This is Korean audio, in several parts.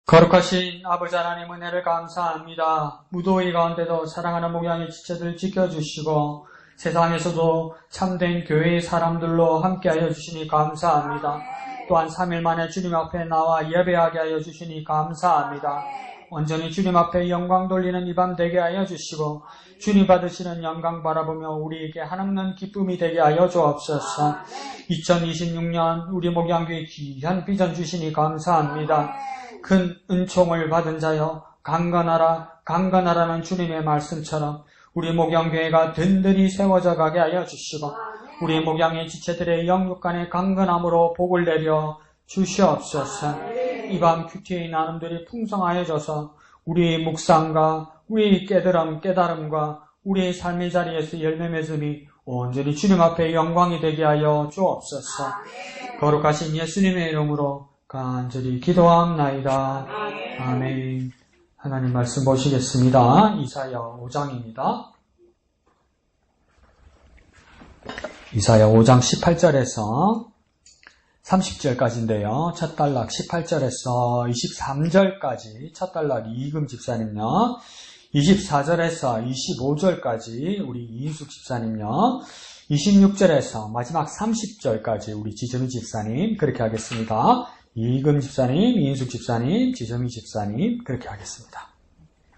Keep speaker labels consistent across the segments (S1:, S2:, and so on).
S1: 거룩하신 아버지 하나님 은혜를 감사합니다. 무더위 가운데도 사랑하는 목양의 지체들 지켜주시고 세상에서도 참된 교회의 사람들로 함께하여 주시니 감사합니다. 또한 3일 만에 주님 앞에 나와 예배하게 하여 주시니 감사합니다. 온전히 주님 앞에 영광 돌리는 이 밤 되게 하여 주시고 주님 받으시는 영광 바라보며 우리에게 한없는 기쁨이 되게 하여 주옵소서. 2026년 우리 목양교회 귀한 비전 주시니 감사합니다. 큰 은총을 받은 자여 강건하라 강건하라는 주님의 말씀처럼 우리 목양교회가 든든히 세워져 가게 하여 주시고 우리 목양의 지체들의 영육간의 강건함으로 복을 내려 주시옵소서. 이 밤 큐티의 나눔들이 풍성하여져서 우리의 묵상과 우리의 깨달음과 우리의 삶의 자리에서 열매 맺음이 온전히 주님 앞에 영광이 되게 하여 주옵소서. 거룩하신 예수님의 이름으로 간절히 기도합나이다. 아멘. 하나님 말씀 보시겠습니다. 이사야 5장입니다. 이사야 5장 18절에서 30절까지인데요. 첫 단락 18절에서 23절까지 첫 단락 이금 집사님요. 24절에서 25절까지 우리 이인숙 집사님요. 26절에서 마지막 30절까지 우리 지정희 집사님 그렇게 하겠습니다. 이금 집사님, 이인숙 집사님, 지정희 집사님 그렇게 하겠습니다.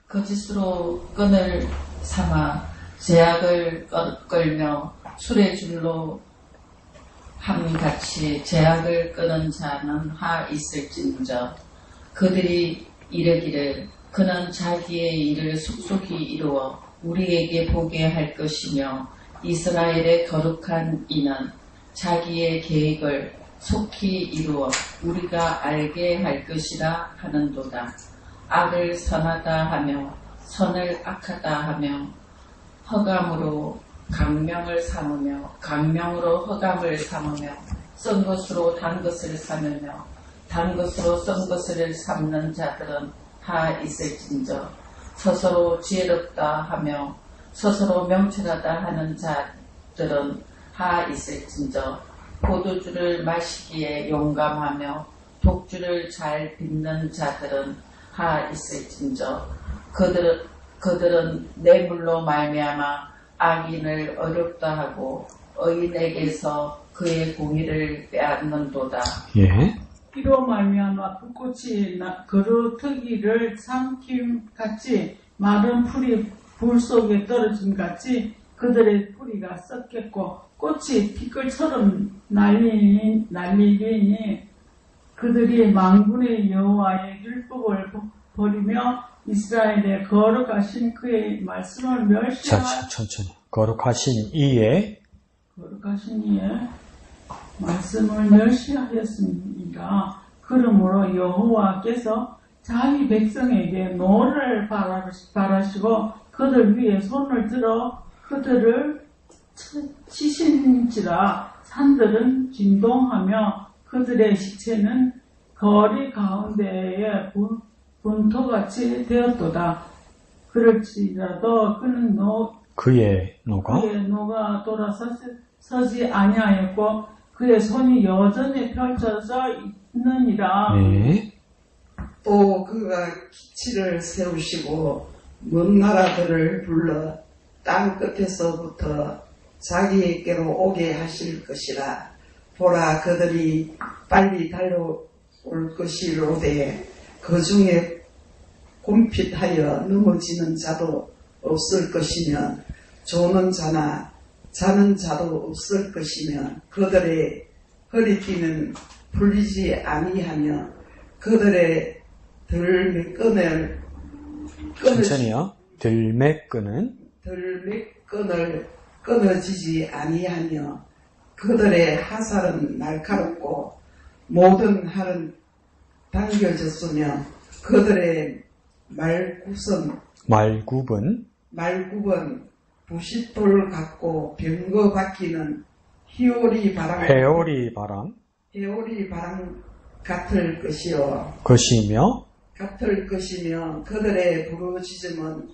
S2: 거짓으로 끈을 삼아 제약을 끌며 술의 줄로 함같이 제약을 끄는 자는 하 있을진저 그들이 이르기를 그는 자기의 일을 속속히 이루어 우리에게 보게 할 것이며 이스라엘의 거룩한 이는 자기의 계획을 속히 이루어 우리가 알게 할 것이라 하는도다. 악을 선하다 하며 선을 악하다 하며 허감으로 강명을 삼으며 강명으로 허감을 삼으며 썬 것으로 단 것을 삼으며 단 것으로 썬 것을 삼는 자들은 다 있을진저 스스로 지혜롭다 하며 스스로 명철하다 하는 자들은 다 있을진저 포도주를 마시기에 용감하며 독주를 잘 빚는 자들은 다 있을진저 그들은 뇌물로 말미암아 악인을 어렵다 하고 의인에게서 그의 공의를 빼앗는도다.
S1: 예.
S3: 이로 말미암아 불꽃이 그루터기를 삼킴같이 마른 풀이 불 속에 떨어짐같이 그들의 뿌리가 썩겠고 꽃이 티끌처럼 날리니 그들이 망군의 여호와의 율법을 버리며 이스라엘의 거룩하신 그의 말씀을
S1: 천천히. 거룩하신 이의
S3: 말씀을 멸시하였습니다. 그러므로 여호와께서 자기 백성에게 노를 바라시고 그들 위에 손을 들어 그들을 치신지라. 산들은 진동하며 그들의 시체는 거리 가운데에 분토같이 되었도다. 그럴지라도 그는
S1: 그의 노가
S3: 돌아서지 아니하였고 그의 손이 여전히 펼쳐져 있느니라.
S1: 네.
S4: 또 그가 기치를 세우시고 먼 나라들을 불러 땅 끝에서부터 자기에게로 오게 하실 것이라. 보라, 그들이 빨리 달려올 것이로되 그 중에 곰핏하여 넘어지는 자도 없을 것이며 조는 자나 자는 자도 없을 것이며 그들의 허리띠는 풀리지 아니하며 그들의 들매끈을
S1: 천천히요. 들매끈을
S4: 끊어지지 아니하며 그들의 하살은 날카롭고 모든 활은 당겨졌으며 그들의 말굽은 부싯돌 같고 병거 바퀴는 회오리 바람 같을 것이며 그들의 부르짖음은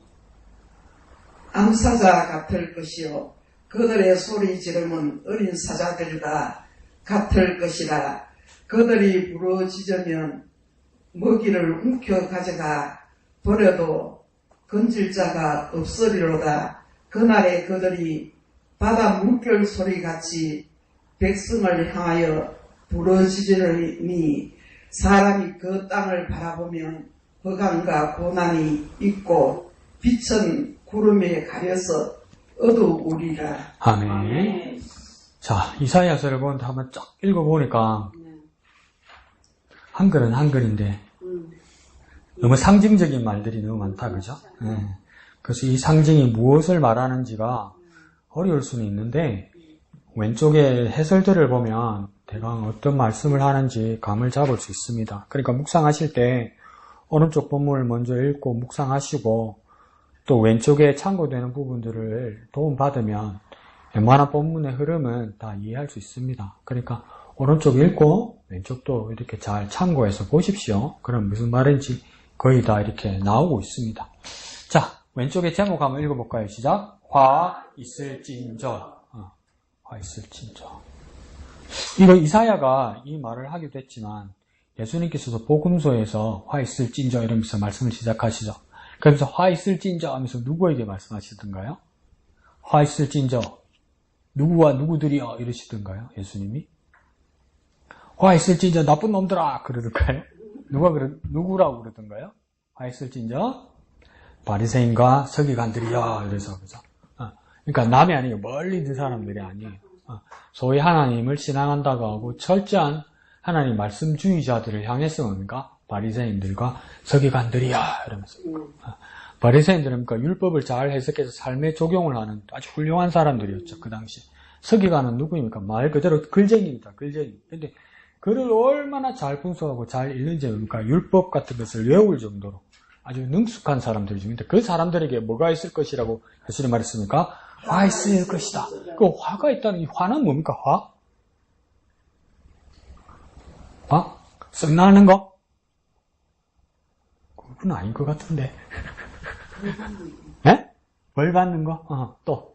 S4: 암사자 같을 것이요 그들의 소리 지름은 어린 사자들과 같을 것이라. 그들이 부르짖으면 먹이를 움켜 가져가 버려도 건질 자가 없으리로다. 그날에 그들이 바다 물결 소리같이 백성을 향하여 부러지리니 사람이 그 땅을 바라보면 허강과 고난이 있고 빛은 구름에 가려서 어두우리라.
S1: 아멘. 자, 이사야서를 보는데 한번 쫙 읽어보니까 한글은 한글인데 너무 상징적인 말들이 너무 많다, 그죠? 네. 그래서 이 상징이 무엇을 말하는지가 어려울 수는 있는데 왼쪽에 해설들을 보면 대강 어떤 말씀을 하는지 감을 잡을 수 있습니다. 그러니까 묵상하실 때 오른쪽 본문을 먼저 읽고 묵상하시고 또 왼쪽에 참고되는 부분들을 도움받으면 웬만한 본문의 흐름은 다 이해할 수 있습니다. 그러니까 오른쪽 읽고 왼쪽도 이렇게 잘 참고해서 보십시오. 그럼 무슨 말인지 거의 다 이렇게 나오고 있습니다. 자, 왼쪽에 제목 한번 읽어볼까요? 시작. 화 있을진저. 화 있을진저. 이거 이사야가 이 말을 하기도 했지만 예수님께서도 복음서에서 화 있을진저 이러면서 말씀을 시작하시죠. 그래서 화 있을진저 하면서 누구에게 말씀하시던가요? 화 있을진저. 누구와 누구들이여 이러시던가요? 예수님이? 화 있을진저 나쁜 놈들아 그러던가요? 누구라고 그러던가요? 화 있을진저 바리새인과 서기관들이여 이래서 그죠? 그러니까 남이 아니에요. 멀리 있는 사람들이 아니에요. 소위 하나님을 신앙한다고 하고 철저한 하나님 말씀주의자들을 향해서 뭡니까? 바리새인들과 서기관들이야 이러면서 바리새인들은 그러니까 율법을 잘 해석해서 삶에 적용을 하는 아주 훌륭한 사람들이었죠. 그 당시 서기관은 누구입니까? 말 그대로 글쟁이입니다. 글쟁이. 근데 글을 얼마나 잘 분석하고 잘 읽는지 그러니까 율법 같은 것을 외울 정도로 아주 능숙한 사람들입니다. 그 사람들에게 뭐가 있을 것이라고 예수님 말했습니까? 화 있을 것이다. 그 화가 있다는 이 화는 뭡니까? 화? 화? 썩나는 거? 그건 아닌 것 같은데. 네? 벌 받는 거? 또.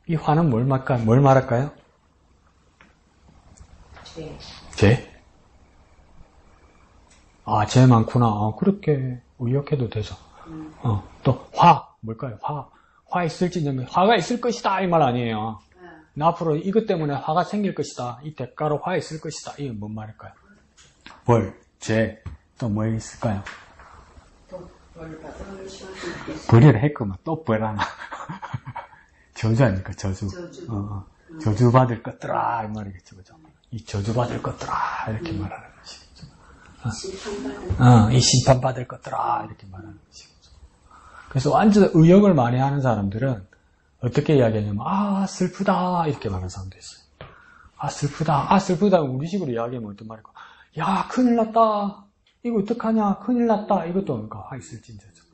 S1: 이 화는 뭘 말할까요? 죄? 죄 많구나. 그렇게 의역해도 되죠. 또, 뭘까요? 화 있을지, 화가 있을 것이다. 이 말 아니에요. 앞으로 이것 때문에 화가 생길 것이다. 이 대가로 화 있을 것이다. 이게 뭔 말일까요? 벌, 죄, 또 뭐 있을까요? 벌이를 했구만. 또 벌 하나. 저주 아닙니까? 저주. 저주 받을 것들아. 이 말이겠죠. 그죠? 이 저주 받을 것들아. 이렇게 말하는 것이겠죠. 이 심판 받을 것들아. 이렇게 말하는 것이겠죠. 그래서 완전 의역을 많이 하는 사람들은 어떻게 이야기하냐면, 슬프다. 이렇게 말하는 사람도 있어요. 슬프다. 슬프다. 우리 식으로 이야기하면 어떤 말일까? 야, 큰일 났다. 이거 어떡하냐? 큰일 났다. 이것도 뭔가 화 있을진저죠.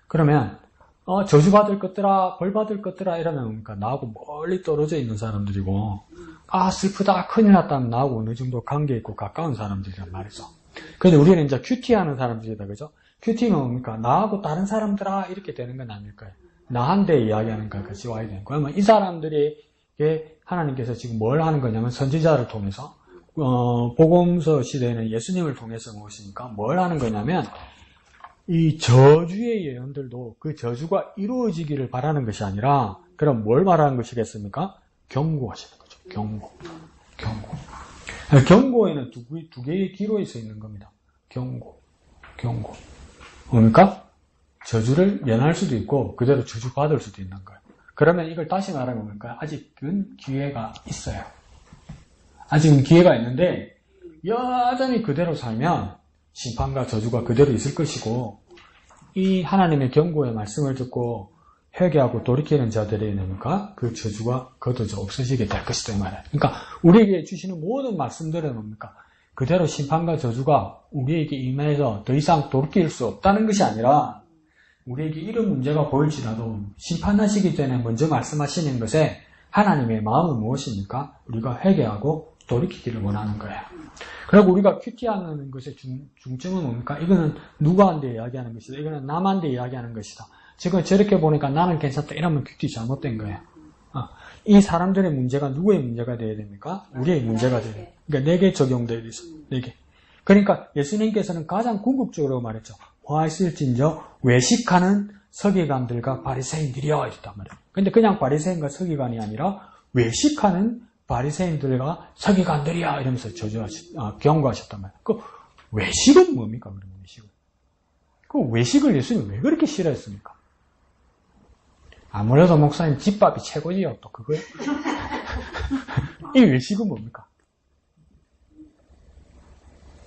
S1: 그러면 저주받을 것들아, 벌받을 것들아 이러면 뭡니까? 나하고 멀리 떨어져 있는 사람들이고 슬프다, 큰일 났다면 나하고 어느 정도 관계 있고 가까운 사람들이란 말이죠. 그런데 우리는 이제 큐티하는 사람들이다, 그죠? 큐티는 뭡니까? 나하고 다른 사람들아 이렇게 되는 건 아닐까요? 나한테 이야기하는 것이 와야 되는 거예요. 그러면 이 사람들에게 하나님께서 지금 뭘 하는 거냐면 선지자를 통해서 복음서 시대에는 예수님을 통해서 무엇이니까 뭘 하는 거냐면 이 저주의 예언들도 그 저주가 이루어지기를 바라는 것이 아니라 그럼 뭘 말하는 것이겠습니까? 경고하시는 거죠. 경고. 경고에는 두 개의 기로에 서 있는 겁니다. 경고. 뭡니까? 저주를 면할 수도 있고 그대로 저주 받을 수도 있는 거예요. 그러면 이걸 다시 말하면 뭡니까? 아직은 기회가 있어요. 아직은 기회가 있는데 여전히 그대로 살면 심판과 저주가 그대로 있을 것이고 이 하나님의 경고의 말씀을 듣고 회개하고 돌이키는 자들이 뭡니까? 그 저주가 거둬져 없어지게 될 것이다 이 말이에요. 그러니까 우리에게 주시는 모든 말씀들은 뭡니까? 그대로 심판과 저주가 우리에게 임해서 더 이상 돌이킬 수 없다는 것이 아니라 우리에게 이런 문제가 보일지라도 심판하시기 전에 먼저 말씀하시는 것에 하나님의 마음은 무엇입니까? 우리가 회개하고 돌이키기를 원하는 거예요. 그리고 우리가 큐티하는 것의 중점은 뭡니까? 이거는 누구한테 이야기하는 것이다. 이거는 남한테 이야기하는 것이다. 지금 저렇게 보니까 나는 괜찮다. 이러면 큐티 잘못된 거예요. 이 사람들의 문제가 누구의 문제가 되어야 됩니까? 우리의 문제가 되어야 돼요. 그러니까 4개 적용되어 있어. 4개. 그러니까 예수님께서는 가장 궁극적으로 말했죠. 화 있을진저 외식하는 서기관들과 바리새인들이여 이랬단 말이에요. 근데 그냥 바리새인과 서기관이 아니라 외식하는 바리새인들과 서기관들이야 이러면서 경고하셨단 말이에요. 그 외식은 뭡니까? 그러면 외식은. 그 외식을 예수님 왜 그렇게 싫어했습니까? 아무래도 목사님 집밥이 최고지요. 또 그거요. 이 외식은 뭡니까?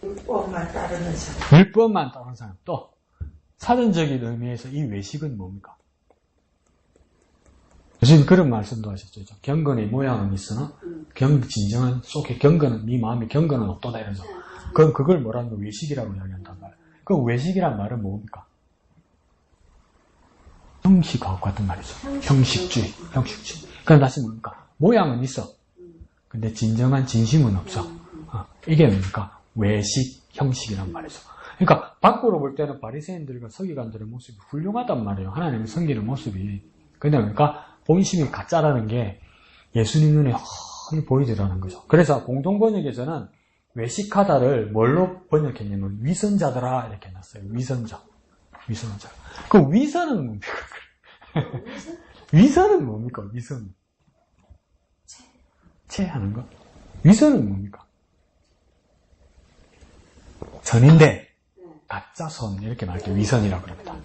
S4: 율법만 따르는 사람.
S1: 율법만 따르는 사람. 또 사전적인 의미에서 이 외식은 뭡니까? 예수님 그런 말씀도 하셨죠. 경건의 모양은 있으나 진정한 속에 경건은 네 마음에 경건은 없도다 이러면서 그걸 뭐라는 거 외식이라고 이야기한단 말이에요. 그 외식이란 말은 뭡니까? 형식하고 같은 말이죠. 형식주의. 그럼 다시 뭡니까? 모양은 있어. 근데 진정한 진심은 없어. 이게 뭡니까? 외식, 형식이란 말이죠. 그러니까 밖으로 볼 때는 바리새인들과 서기관들의 모습이 훌륭하단 말이에요. 하나님의 섬기는 모습이. 근데 그러니까 본심이 가짜라는 게 예수님 눈에 훤히 보이더라는 거죠. 그래서 공동번역에서는 외식하다를 뭘로 번역했냐면 위선자더라 이렇게 해놨어요. 위선자. 그 위선은 뭡니까? 위선은 뭡니까? 위선. 체하는 거? 위선은 뭡니까? 선인데 가짜 선 이렇게 말할 때 위선이라고 그럽니다.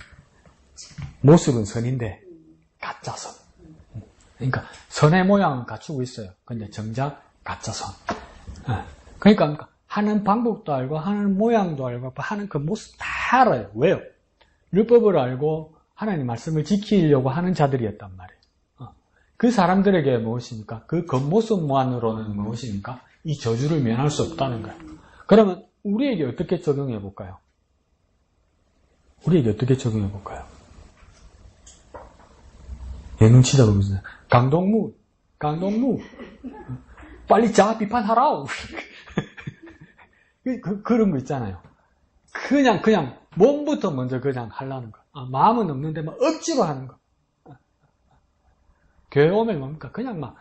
S1: 모습은 선인데 가짜 선. 그러니까 선의 모양은 갖추고 있어요. 근데 정작 가짜 선. 그러니까 하는 방법도 알고 하는 모양도 알고 하는 그 모습 다 알아요. 왜요? 율법을 알고 하나님 말씀을 지키려고 하는 자들이었단 말이에요. 그 사람들에게 무엇입니까? 그 겉모습만으로는 무엇입니까? 이 저주를 면할 수 없다는 거예요. 그러면 우리에게 어떻게 적용해 볼까요? 예능치다 보면서 강동무 빨리 자아 비판하라. 그런 거 있잖아요. 그냥 몸부터 먼저 그냥 하려는 거. 마음은 없는데 막 억지로 하는 거. 교회 오면 뭡니까? 그냥 막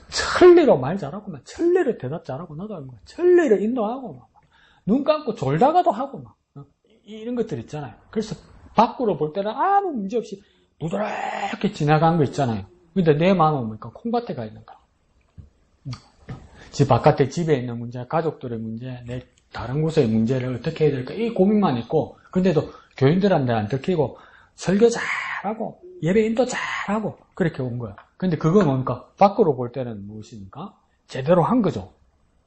S1: 천리로 말 잘하고 막 천리로 대답 잘하고 나도 천리로 인도하고 막 눈 감고 졸다가도 하고 막 이런 것들 있잖아요. 그래서 밖으로 볼 때는 아무 문제 없이 부드럽게 지나간 거 있잖아요. 근데 내 마음은 뭡니까? 콩밭에 가 있는 거. 집 바깥에 집에 있는 문제, 가족들의 문제, 내 다른 곳의 문제를 어떻게 해야 될까? 이 고민만 있고, 근데도 교인들한테 안 들키고 설교 잘하고 예배 인도 잘하고 그렇게 온 거야. 근데 그건 뭡니까? 밖으로 볼 때는 무엇입니까? 제대로 한 거죠.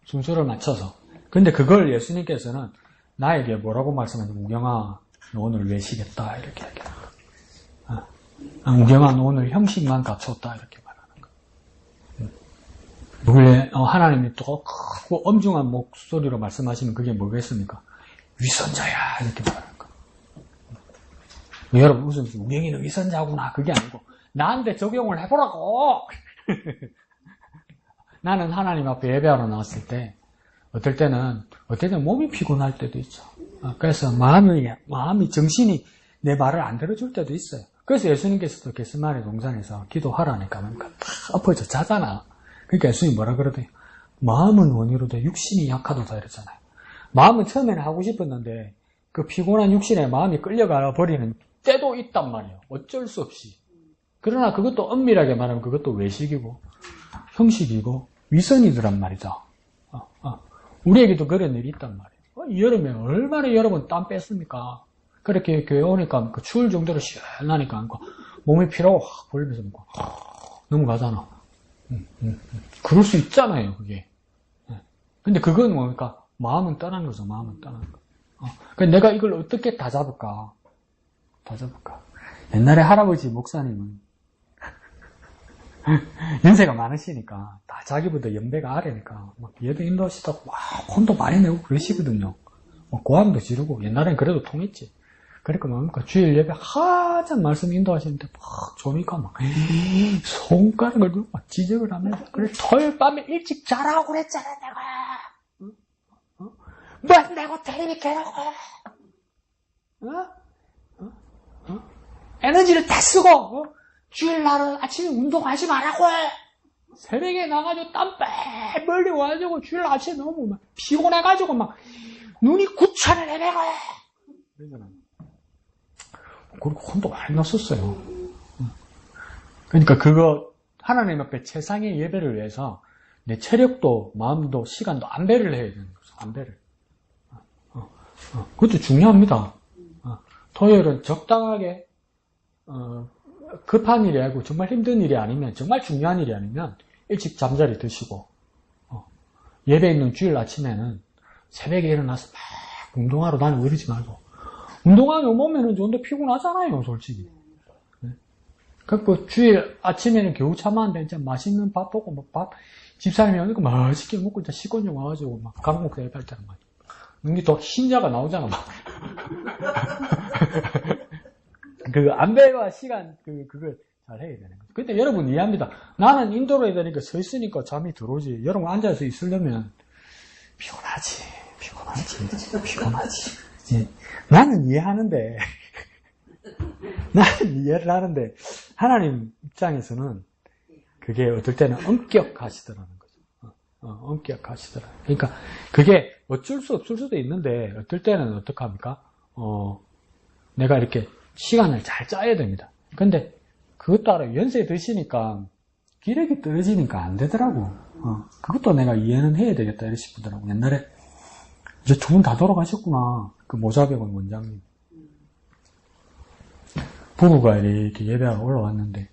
S1: 순서를 맞춰서. 근데 그걸 예수님께서는 나에게 뭐라고 말씀하냐면 우경아 너 오늘 외식했다 이렇게 얘기하는 거야. 우경아 너 오늘 형식만 갖췄다 이렇게 말하는 거야. 하나님이 또 크고 엄중한 목소리로 말씀하시면 그게 뭐겠습니까? 위선자야 이렇게 말하는 거야. 여러분 무슨 우경이는 위선자구나 그게 아니고 나한테 적용을 해보라고. 나는 하나님 앞에 예배하러 나왔을 때 어떨 때는 몸이 피곤할 때도 있죠. 그래서 마음이 정신이 내 말을 안 들어줄 때도 있어요. 그래서 예수님께서도 겟세마네 동산에서 기도하라니까 다 엎어져 자잖아. 그러니까 예수님이 뭐라 그러대요? 마음은 원이로되 육신이 약하도다 이러잖아요. 마음은 처음에는 하고 싶었는데 그 피곤한 육신에 마음이 끌려가 버리는 때도 있단 말이에요. 어쩔 수 없이. 그러나 그것도 엄밀하게 말하면 그것도 외식이고 형식이고 위선이더란 말이죠. 우리에게도 그런 일이 있단 말이에요. 여름에 얼마나 여러분 땀 뺐습니까? 그렇게 교회 오니까 추울 정도로 시원하니까 몸이 피로가 확 벌리면서 넘어가잖아. 그럴 수 있잖아요, 그게. 근데 그건 뭡니까? 마음은 떠난 거죠, 마음은 떠난 거. 그래서 내가 이걸 어떻게 다 잡을까? 옛날에 할아버지 목사님은 연세가 많으시니까 다 자기보다 연배가 아래니까 막 예배 인도하시다가 막 혼도 많이 내고 그러시거든요. 고함도 지르고 옛날엔 그래도 통했지. 그러니까 뭡니까? 주일 예배 한참 말씀 인도하시는데 막 조니까 막 손가락을 들고 막 지적을 하면서 그래 토요일 밤에 일찍 자라고 그랬잖아 내가. 뭐 내고 텔레비 켜라고. 에너지를 다 쓰고 주일날은 아침에 운동하지 말라고. 새벽에 나가지고 땀 빼 멀리 와가지고 주일 아침에 너무 막 피곤해가지고 막 눈이 구차를 해내가. 그러잖아. 그리고 혼도 많이 났었어요. 그러니까 그거 하나님 앞에 최상의 예배를 위해서 내 체력도 마음도 시간도 안배를 해야 되는 거죠. 안배를. 그것도 중요합니다. 토요일은 적당하게 급한 일이 아니고 정말 힘든 일이 아니면 정말 중요한 일이 아니면 일찍 잠자리 드시고 예배 있는 주일 아침에는 새벽에 일어나서 막 운동하러 다니고 이러지 말고 운동하면 몸에는 좀 더 피곤하잖아요 솔직히. 그래서 주일 아침에는 겨우 참았는데 이제 맛있는 밥 먹고 뭐 밥 집사람이 오니까 맛있게 먹고 이제 시권 좀 와가지고 막 강목대 예배할 때는 막 눈이 또 흰자가 나오잖아 막. 그 안배와 시간 그걸 잘 해야 되는 거죠. 근데 여러분 이해합니다. 나는 인도로 해야 되니까 서 있으니까 잠이 들어오지. 여러분 앉아서 있으려면 피곤하지. 예. 나는 이해하는데 나는 이해를 하는데 하나님 입장에서는 그게 어떨 때는 엄격하시더라는 거죠. 엄격하시더라. 그러니까 그게 어쩔 수 없을 수도 있는데 어떨 때는 어떡합니까? 내가 이렇게 시간을 잘 짜야 됩니다. 근데 그것 따라 연세 드시니까 기력이 떨어지니까 안 되더라고. 그것도 내가 이해는 해야 되겠다 이렇게 싶더라고. 옛날에 이제 두 분 다 돌아가셨구나. 그 모자백원 원장님. 부부가 이렇게 예배하러 올라왔는데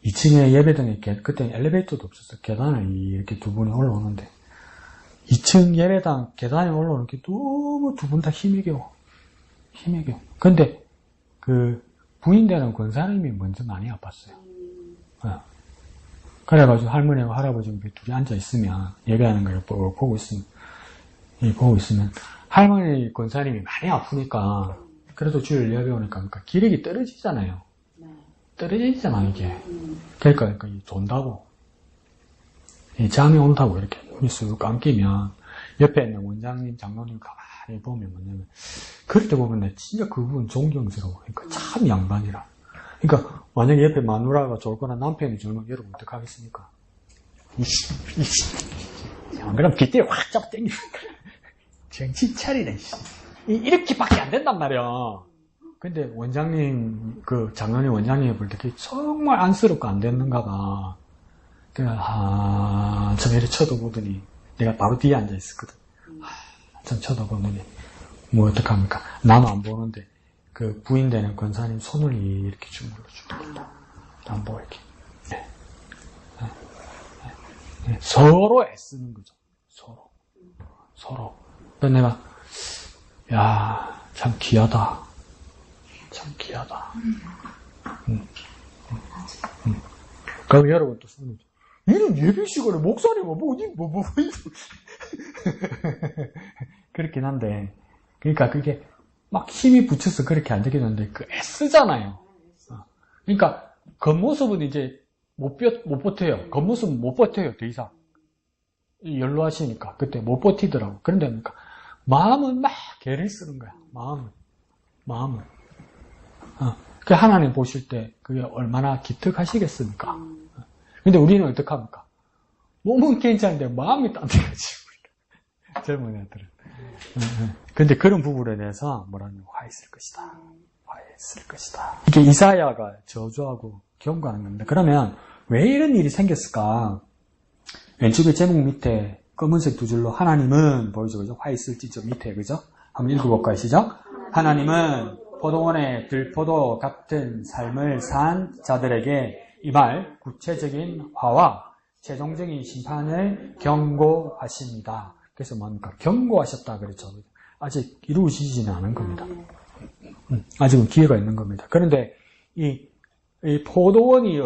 S1: 2층에 예배당에 그때 엘리베이터도 없었어. 계단을 이렇게 두 분이 올라오는데 2층 예배당 계단에 올라오는 게 너무 두 분 다 힘이 겨워. 근데 그 부인되는 권사님이 먼저 많이 아팠어요. 그래가지고 할머니하고 할아버지가 둘이 앉아 있으면 예배하는 걸 보고 있으면 할머니 권사님이 많이 아프니까 그래도 주일 예배 오니까 그러니까 기력이 떨어지잖아요. 떨어지잖아 이게. 그러니까 돈다고 잠이 온다고 이렇게 눈이 쑥 감기면 옆에 있는 원장님 장로님 가만히 보면 뭐냐면 그럴 때 보면 내 진짜 그 부분 존경스러워. 그러니까 참 양반이라. 그러니까 만약에 옆에 마누라가 졸거나 남편이 졸면 여러분 어떡하겠습니까? 안 그러면 깃대에 확 잡아 당기고 정신 차리네. 이렇게밖에 안 된단 말이야. 근데 원장님 그 장로님 원장님이 볼 때 정말 안쓰럽고 안 됐는가 봐. 그래서 좀 이렇게 쳐다보더니 내가 바로 뒤에 앉아 있었거든. 좀 쳐다보더니 뭐 어떡합니까? 나는 안 보는데 그 부인 되는 권사님 손을 이렇게 주물러 주는 안 보여 이렇게. 서로 애쓰는 거죠. 서로. 그래서 내가 참 귀하다. 그럼 여러분 또 쓰는 거죠. 이런 예배 시간에 목사님 뭐 그렇긴 한데 그러니까 그게 막 힘이 붙여서 그렇게 안 되긴 하는데 그 애쓰잖아요. 그러니까 겉모습은 이제 못 버텨요. 겉모습은 못 버텨요. 더 이상 연로하시니까 그때 못 버티더라고. 그런데 그러니까 마음은 막 개를 쓰는 거야. 마음은. 그 하나님 보실 때 그게 얼마나 기특하시겠습니까? 근데 우리는 어떡합니까? 몸은 괜찮은데 마음이 딴데가지 젊은 애들은. 근데 그런 부분에 대해서 뭐라는 화 있을 것이다. 이게 이사야가 저주하고 경고하는 겁니다. 그러면 왜 이런 일이 생겼을까? 왼쪽에 제목 밑에 검은색 두 줄로 하나님은 보이죠? 그죠? 화 있을지죠? 밑에 그죠? 한번 읽어볼까요? 시작. 하나님은 포도원의 들포도 같은 삶을 산 자들에게 이 말 구체적인 화와 최종적인 심판을 경고하십니다. 그래서 뭡니까? 경고하셨다 그랬죠. 아직 이루어지지는 않은 겁니다. 아직은 기회가 있는 겁니다. 그런데 이 포도원이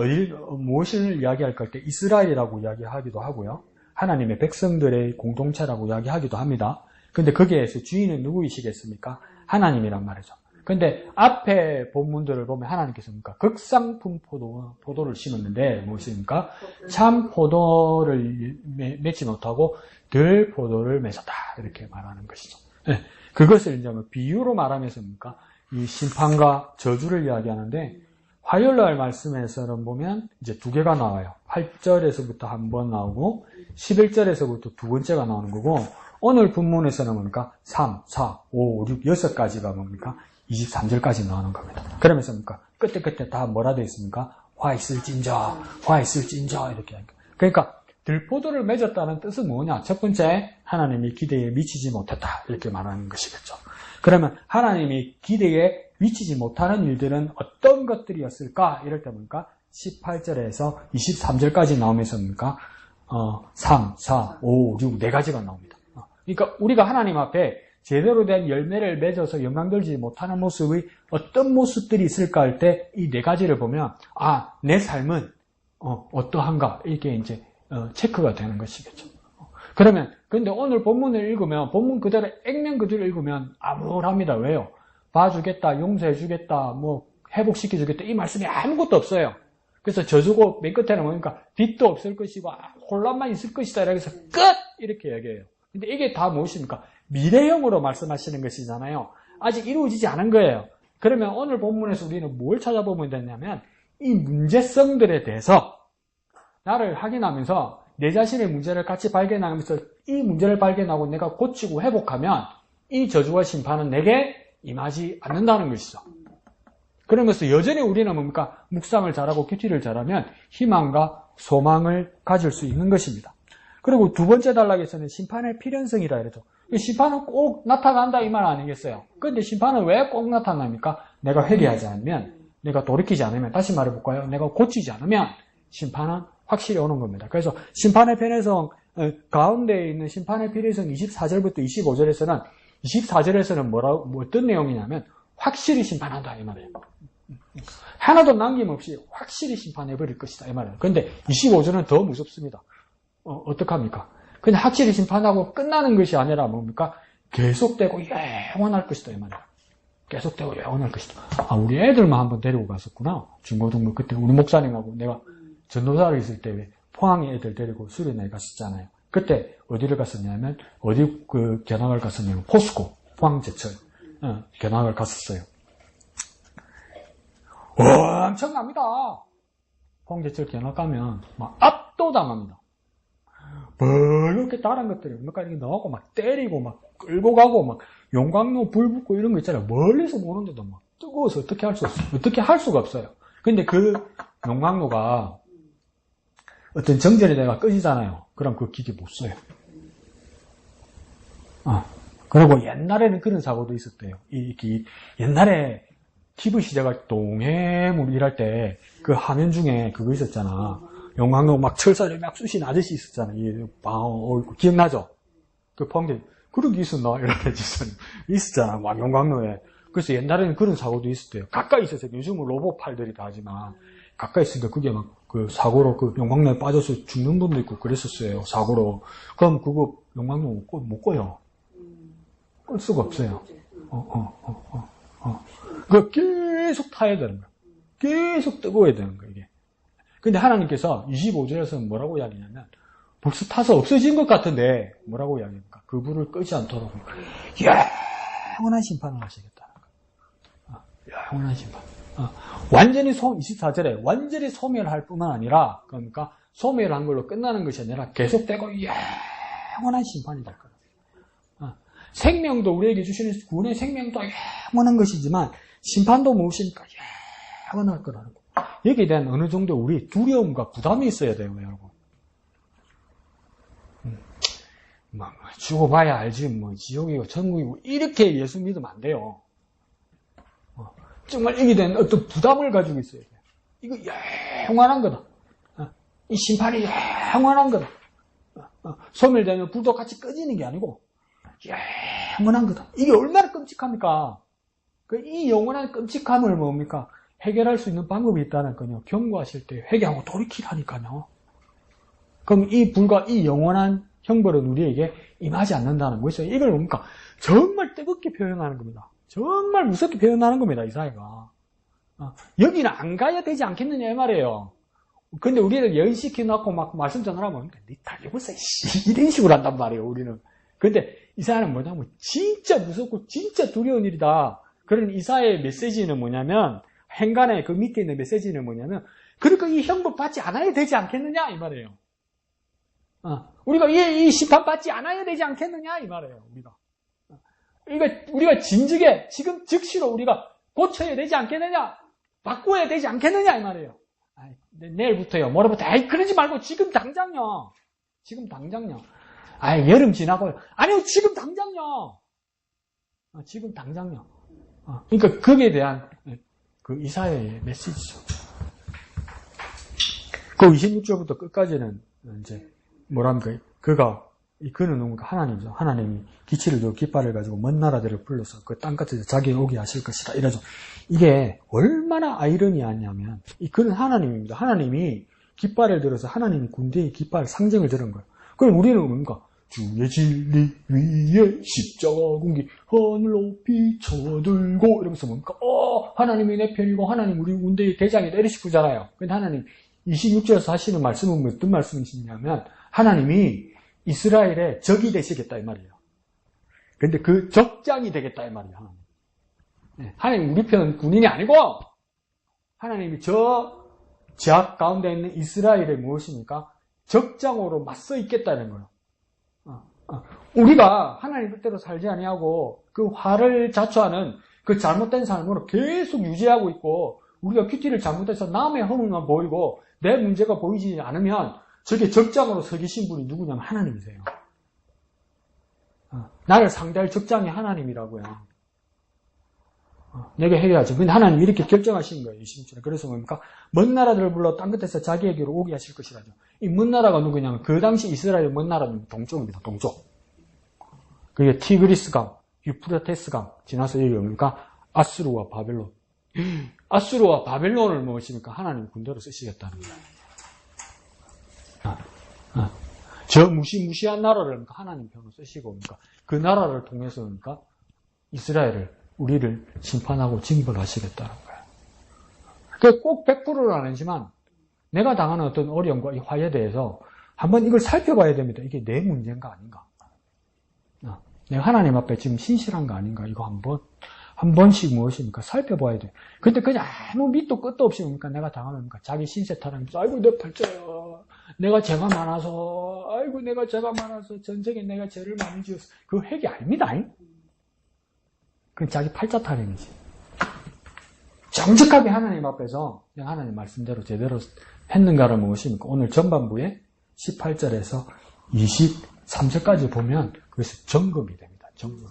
S1: 무엇을 이야기할까 할 때 이스라엘이라고 이야기하기도 하고요. 하나님의 백성들의 공동체라고 이야기하기도 합니다. 근데 거기에서 주인은 누구이시겠습니까? 하나님이란 말이죠. 근데 앞에 본문들을 보면 하나님께서 뭡니까? 극상품 포도를 심었는데 무엇입니까? 참 포도를 맺지 못하고 들 포도를 맺었다. 이렇게 말하는 것이죠. 네. 그것을 이제 비유로 말하면서 뭡니까? 이 심판과 저주를 이야기하는데 화요일날 말씀에서는 보면 이제 두 개가 나와요. 8절에서부터 한 번 나오고 11절에서부터 두 번째가 나오는 거고 오늘 본문에서는 뭡니까? 3, 4, 5, 6, 6가지가 뭡니까? 23절까지 나오는 겁니다. 그러면서 뭡니까? 끝에 다 뭐라 되어 있습니까? 화 있을진저 이렇게 하니까. 그러니까 들포도를 맺었다는 뜻은 뭐냐? 첫 번째, 하나님이 기대에 미치지 못했다 이렇게 말하는 것이겠죠. 그러면 하나님이 기대에 미치지 못하는 일들은 어떤 것들이었을까? 이럴 때 뭡니까? 18절에서 23절까지 나오면서 뭡니까? 3, 4, 5, 6, 네 가지가 나옵니다. 그러니까 우리가 하나님 앞에 제대로 된 열매를 맺어서 영광돌지 못하는 모습의 어떤 모습들이 있을까 할 때 이 네 가지를 보면 내 삶은 어떠한가 이게 이제 체크가 되는 것이겠죠. 그러면 근데 오늘 본문을 읽으면 본문 그대로 액면 그대로 읽으면 암울합니다. 왜요? 봐주겠다, 용서해주겠다, 뭐 회복시켜주겠다 이 말씀이 아무것도 없어요. 그래서 저주고 맨 끝에는 뭡니까? 빚도 없을 것이고 혼란만 있을 것이다 이렇게 해서 끝! 이렇게 얘기해요. 근데 이게 다 무엇입니까? 미래형으로 말씀하시는 것이잖아요. 아직 이루어지지 않은 거예요. 그러면 오늘 본문에서 우리는 뭘 찾아보면 되냐면 이 문제성들에 대해서 나를 확인하면서 내 자신의 문제를 같이 발견하면서 이 문제를 발견하고 내가 고치고 회복하면 이 저주와 심판은 내게 임하지 않는다는 것이죠. 그러면서 여전히 우리는 뭡니까? 묵상을 잘하고 큐티를 잘하면 희망과 소망을 가질 수 있는 것입니다. 그리고 두 번째 단락에서는 심판의 필연성이라 그러죠. 심판은 꼭 나타난다 이 말 아니겠어요? 그런데 심판은 왜 꼭 나타납니까? 내가 회개하지 않으면, 내가 돌이키지 않으면, 다시 말해볼까요? 내가 고치지 않으면 심판은 확실히 오는 겁니다. 그래서 심판의 편에서 가운데 있는 심판의 필연성 24절부터 25절에서는 24절에서는 어떤 내용이냐면 확실히 심판한다 이 말이에요. 하나도 남김없이 확실히 심판해버릴 것이다 이 말이에요. 그런데 25절은 더 무섭습니다. 어떡합니까? 그냥 확실히 심판하고 끝나는 것이 아니라 뭡니까? 계속되고 영원할 것이다 이 말이에요. 계속되고 영원할 것이다. 우리 애들만 한번 데리고 갔었구나. 중고등부 그때 우리 목사님하고 내가 전도사를 있을 때 포항에 애들 데리고 수련회 갔었잖아요. 그때 어디를 갔었냐면 어디 그 견학을 갔었냐면 포스코 포항제철 견학을 갔었어요. 엄청납니다. 포항제철 견학 가면 막 압도당합니다. 이렇게 다른 것들이 몇 가지 나오고 막 때리고 막 끌고 가고 막 용광로 불 붙고 이런 거 있잖아요. 멀리서 보는데도 막 뜨거워서 어떻게 할 수 없어요. 어떻게 할 수가 없어요. 근데 그 용광로가 어떤 정전이 내가 꺼지잖아요. 그럼 그 기계 못 써요. 그리고 옛날에는 그런 사고도 있었대요. 옛날에 TV 시대가 동해물 일할 때 그 화면 중에 그거 있었잖아. 용광로 막 철사를 막 쑤신 아저씨 있었잖아. 기억나죠? 그 펑대 그런 게 있었나? 이렇게 있었잖아. 막 용광로에. 그래서 옛날에는 그런 사고도 있었대요. 가까이 있었어요. 요즘은 로봇 팔들이 다 하지만 가까이 있으니까 그게 막 그 사고로 그 용광로에 빠져서 죽는 분도 있고 그랬었어요. 사고로. 그럼 그거 용광로 못 꺼요. 끌 수가 없어요. 그 계속 타야 되는 거야. 계속 뜨거워야 되는 거야, 이게. 근데 하나님께서 25절에서는 뭐라고 이야기냐면, 벌써 타서 없어진 것 같은데, 뭐라고 이야기합니까? 그 불을 끄지 않도록, 영원한 심판을 하시겠다는 거야. 영원한 심판. 완전히 24절에 완전히 소멸할 뿐만 아니라, 그러니까 소멸한 걸로 끝나는 것이 아니라 계속되고 영원한 심판이 될 거야. 생명도 우리에게 주시는 구원의 생명도 영원한 것이지만 심판도 무엇입니까? 영원할 거라는 거. 여기에 대한 어느 정도 우리 두려움과 부담이 있어야 돼요, 여러분. 죽어봐야 알지, 지옥이고 천국이고 이렇게 예수 믿으면 안 돼요. 정말 여기에 대한 어떤 부담을 가지고 있어야 돼요. 이거 영원한 거다. 이 심판이 영원한 거다. 소멸되면 불도 같이 꺼지는 게 아니고 영원한 거다. 이게 얼마나 끔찍합니까? 이 영원한 끔찍함을 뭡니까? 해결할 수 있는 방법이 있다는 거요. 경고하실 때 회개하고 돌이키라니까요. 그럼 이 불과 이 영원한 형벌은 우리에게 임하지 않는다는 것이죠. 이걸 뭡니까? 정말 뜨겁게 표현하는 겁니다. 정말 무섭게 표현하는 겁니다. 이사야가. 여기는 안 가야 되지 않겠느냐 이 말이에요. 근데 우리는 연시켜놓고 막 말씀 전하라면 니 달려보세요. 이런 식으로 한단 말이에요. 우리는. 근데 이사야는 뭐냐면 진짜 무섭고 진짜 두려운 일이다. 그런 이사야의 메시지는 뭐냐면 행간의 그 밑에 있는 메시지는 뭐냐면, 그러니까 이 형벌 받지 않아야 되지 않겠느냐, 이 말이에요. 우리가 이 심판 받지 않아야 되지 않겠느냐, 이 말이에요, 우리가. 우리가 진즉에, 지금 즉시로 우리가 고쳐야 되지 않겠느냐, 바꿔야 되지 않겠느냐, 이 말이에요. 내일부터요, 모레부터, 그러지 말고 지금 당장요. 지금 당장요. 여름 지나고요. 아니요, 지금 당장요. 지금 당장요. 그러니까 거기에 대한 그 이사야의 메시지죠. 그 26절부터 끝까지는 이제 뭐랍니까? 그는 누군가 하나님이죠. 하나님이 기치를 두고 깃발을 가지고 먼 나라들을 불러서 그 땅끝에서 자기에 오게 하실 것이다. 이러죠. 이게 얼마나 아이러니하냐면, 그는 하나님입니다. 하나님이 깃발을 들어서 하나님이 군대의 깃발 상징을 들은 거예요. 그럼 우리는 뭔가 주의 진리 위에 십자가 군기 하늘 높이 쳐들고 이러면서 뭡니까? 하나님이 내 편이고 하나님 우리 군대의 대장이다 이렇게 싶잖아요. 근데 하나님 26절에서 하시는 말씀은 어떤 말씀이시냐면, 하나님이 이스라엘의 적이 되시겠다 이 말이에요. 근데 그 적장이 되겠다 이 말이에요. 하나님 우리 편 군인이 아니고 하나님이 저 제약 가운데 있는 이스라엘의 무엇입니까? 적장으로 맞서 있겠다는 거예요. 우리가 하나님 뜻대로 살지 아니하고 그 화를 자초하는 그 잘못된 삶으로 계속 유지하고 있고, 우리가 큐티를 잘못해서 남의 허물만 보이고 내 문제가 보이지 않으면 저게 적장으로 서 계신 분이 누구냐면 하나님이세요. 나를 상대할 적장이 하나님이라고요. 내가 해야지. 근데 하나님이 이렇게 결정하신 거예요. 26절에. 그래서 뭡니까? 먼 나라들을 불러 땅끝에서 자기에게로 오게 하실 것이라죠. 이 먼 나라가 누구냐면 그 당시 이스라엘의 먼 나라는 동쪽입니다. 동쪽. 그게 티그리스강, 유프라테스강 지나서 여기 뭡니까? 아수르와 바벨론. 아수르와 바벨론을 무엇입니까? 하나님 군대로 쓰시겠다는 거예요. 저 무시무시한 나라를 하나님 편으로 쓰시고, 그 나라를 통해서 이스라엘을, 우리를 심판하고 징벌하시겠다는 거예요. 그 꼭 100%는 아니지만 내가 당하는 어떤 어려움과 이 화에 대해서 한번 이걸 살펴봐야 됩니다. 이게 내 문제인가 아닌가? 내가 하나님 앞에 지금 신실한가 아닌가? 이거 한 번씩 무엇입니까? 살펴봐야 돼. 근데 그냥 아무 밑도 끝도 없이 뭡니까? 내가 당하면 자기 신세 타령해서, 아이고 내 팔자야, 내가 죄가 많아서, 아이고 내가 죄가 많아서 전쟁에 내가 죄를 많이 지었어. 그거 회개 아닙니다. 그건 자기 팔자 타령이지. 정직하게 하나님 앞에서 내가 하나님 말씀대로 제대로 했는가를 무엇입니까? 오늘 전반부에 18절에서 23절까지 보면 그것이 점검이 됩니다. 점검.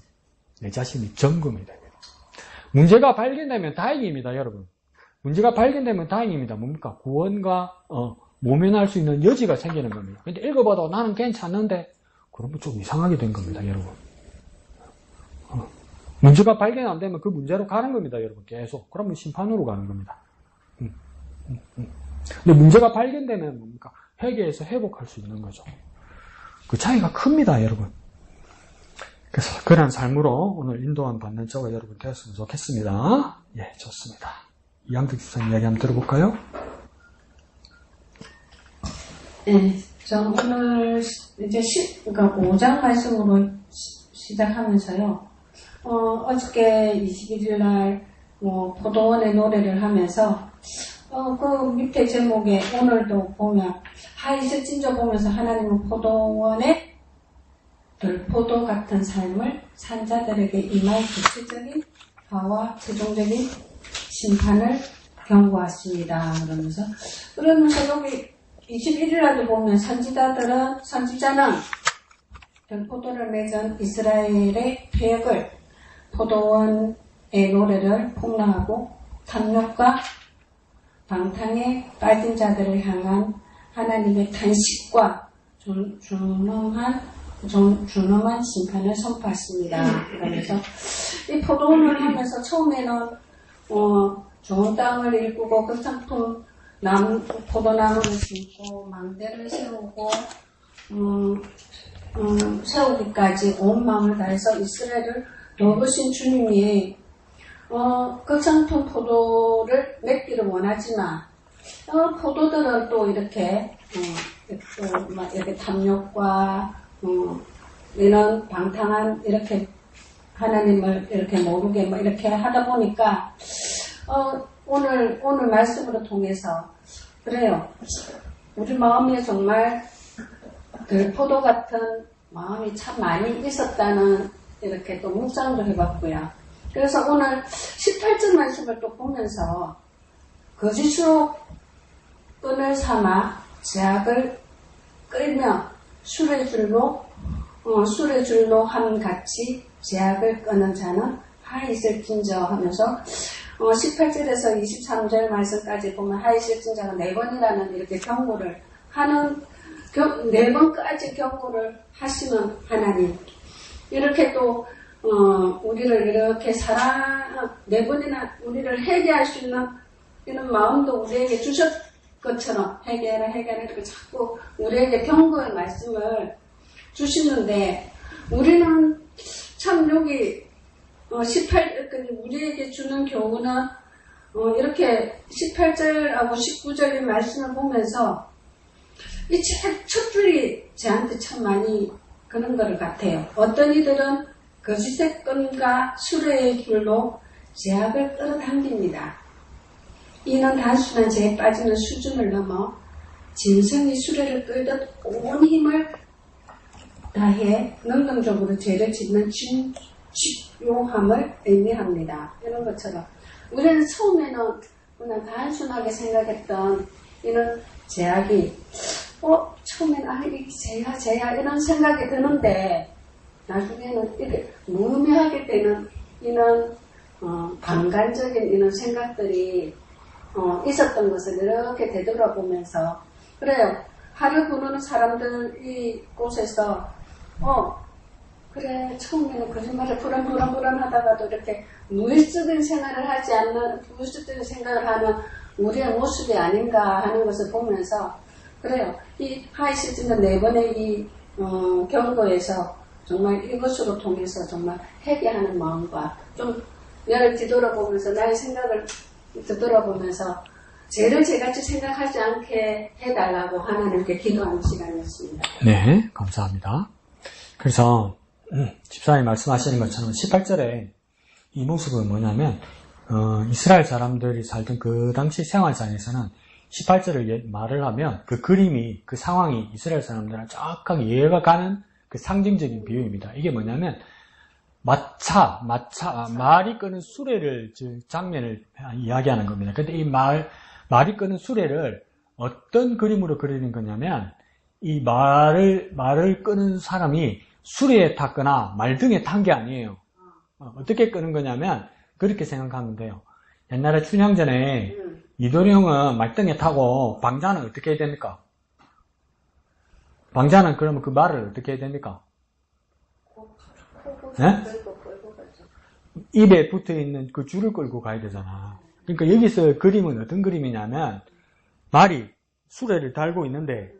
S1: 내 자신이 점검이 됩니다. 문제가 발견되면 다행입니다, 여러분. 문제가 발견되면 다행입니다. 뭡니까? 구원과 모면할 수 있는 여지가 생기는 겁니다. 근데 읽어봐도 나는 괜찮은데, 그러면 좀 이상하게 된 겁니다, 여러분. 문제가 발견 안 되면 그 문제로 가는 겁니다, 여러분. 계속. 그러면 심판으로 가는 겁니다. 근데 문제가 발견되면 뭡니까? 회개해서 회복할 수 있는 거죠. 그 차이가 큽니다, 여러분. 그래서 그런 삶으로 오늘 인도함 받는 저가 여러분 되었으면 좋겠습니다. 예, 좋습니다. 이양득 집사님 이야기 한번 들어볼까요?
S5: 네, 저 오늘 이제 그러니까 5장 말씀으로 시작하면서요. 어저께 21일 날 포도원의 노래를 하면서 그 밑에 제목에 오늘도 보면 하이스 찐저 보면서 하나님은 포도원의 들포도 같은 삶을 산 자들에게 임할 구체적인 화와 최종적인 심판을 경고하십니다. 그러면서 여기 21일날도 보면 선지자는 들포도를 맺은 이스라엘의 폐역을 포도원의 노래를 폭로하고 탐욕과 방탕에 빠진 자들을 향한 하나님의 단식과 준엄한 심판을 선포했습니다. 그러면서 이 포도원을 하면서 처음에는 좋은 땅을 일구고 그 상품 포도나무를 심고 망대를 세우고 세우기까지 온 마음을 다해서 이스라엘을 도우신 주님이 그 상품 포도를 맺기를 원하지만 포도들은 또 이렇게 이렇게 탐욕과 이런 방탕한 이렇게 하나님을 이렇게 모르게 이렇게 하다 보니까 오늘 말씀으로 통해서 그래요. 우리 마음에 정말 들포도 같은 마음이 참 많이 있었다는 이렇게 또 묵상도 해봤고요. 그래서 오늘 18절 말씀을 또 보면서 거짓으로 끈을 삼아 제약을 끌며 술의 줄로 함같이 제약을 끄는 자는 하 있을진저 하면서 18절에서 23절 말씀까지 보면 하 있을진저가 4번이라는 이렇게 경고를 하는 4번까지 경고를 하시는 하나님, 이렇게 또 우리를 이렇게 4번이나 우리를 회개할 수 있는 이런 마음도 우리에게 주셨 것처럼 회개하라 이렇게 자꾸 우리에게 경고의 말씀을 주시는데, 우리는 참 여기 18절 우리에게 주는 교훈은 이렇게 18절하고 19절의 말씀을 보면서 이 첫 줄이 저한테 참 많이 그런 것 같아요. 어떤 이들은 거짓의 끈과 수레의 줄로 제약을 끌어당깁니다. 이는 단순한 죄에 빠지는 수준을 넘어 짐승이 수레를 끌듯 온 힘을 다해 능동적으로 죄를 짓는 집요함을 의미합니다. 이런 것처럼 우리는 처음에는 그냥 단순하게 생각했던 이런 제약이 처음에는 이게 죄야 이런 생각이 드는데, 나중에는 이렇게 무의미하게 되는 이런 방관적인 이런 생각들이 있었던 것을 이렇게 되돌아보면서, 그래요. 하루 부르는 사람들 이곳에서 그래, 처음에는 거짓말을 불안하다가도 이렇게 무의식적인 생각을 하지 않는, 무의식적인 생각을 하는 우리의 모습이 아닌가 하는 것을 보면서, 그래요. 이 하이시즌의 4번의 이 경고에서 정말 이것으로 통해서 정말 회개하는 마음과 좀 나를 뒤돌아보면서 나의 생각을 뒤돌아보면서 죄를 죄같이 생각하지 않게 해달라고 하나님께 기도하는 시간이었습니다.
S1: 네, 감사합니다. 그래서 집사님 말씀하시는 것처럼 18절에 이 모습은 뭐냐면 이스라엘 사람들이 살던 그 당시 생활상에서는 18절을 말을 하면 그 그림이, 그 상황이 이스라엘 사람들은 정확하게 이해가 가는 그 상징적인 비유입니다. 이게 뭐냐면 말이 끄는 수레를, 장면을 이야기하는 겁니다. 근데 이 말이 끄는 수레를 어떤 그림으로 그리는 거냐면, 이 말을 끄는 사람이 수레에 탔거나 말등에 탄 게 아니에요. 어떻게 끄는 거냐면, 그렇게 생각하면 돼요. 옛날에 춘향전에 이도령은 말등에 타고 방자는 어떻게 해야 됩니까? 방자는 그러면 그 말을 어떻게 해야 됩니까? 네? 입에 붙어있는 그 줄을 끌고 가야 되잖아. 그러니까 여기서 그림은 어떤 그림이냐면, 말이 수레를 달고 있는데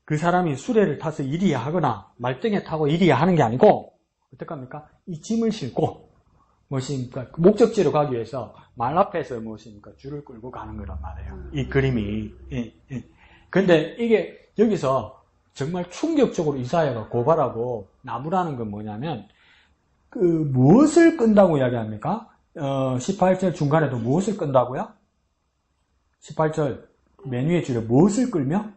S1: 그 사람이 수레를 타서 이리야 하거나 말등에 타고 이리야 하는 게 아니고 어떡합니까? 이 짐을 싣고 무엇입니까? 목적지로 가기 위해서 말 앞에서 무엇입니까? 줄을 끌고 가는 거란 말이에요. 이 그림이. 근데 이게 여기서 정말 충격적으로 이사야가 고발하고 나무라는 건 뭐냐면, 무엇을 끈다고 이야기합니까? 18절 중간에도 무엇을 끈다고요? 18절 맨 위에 줄에 무엇을 끌며?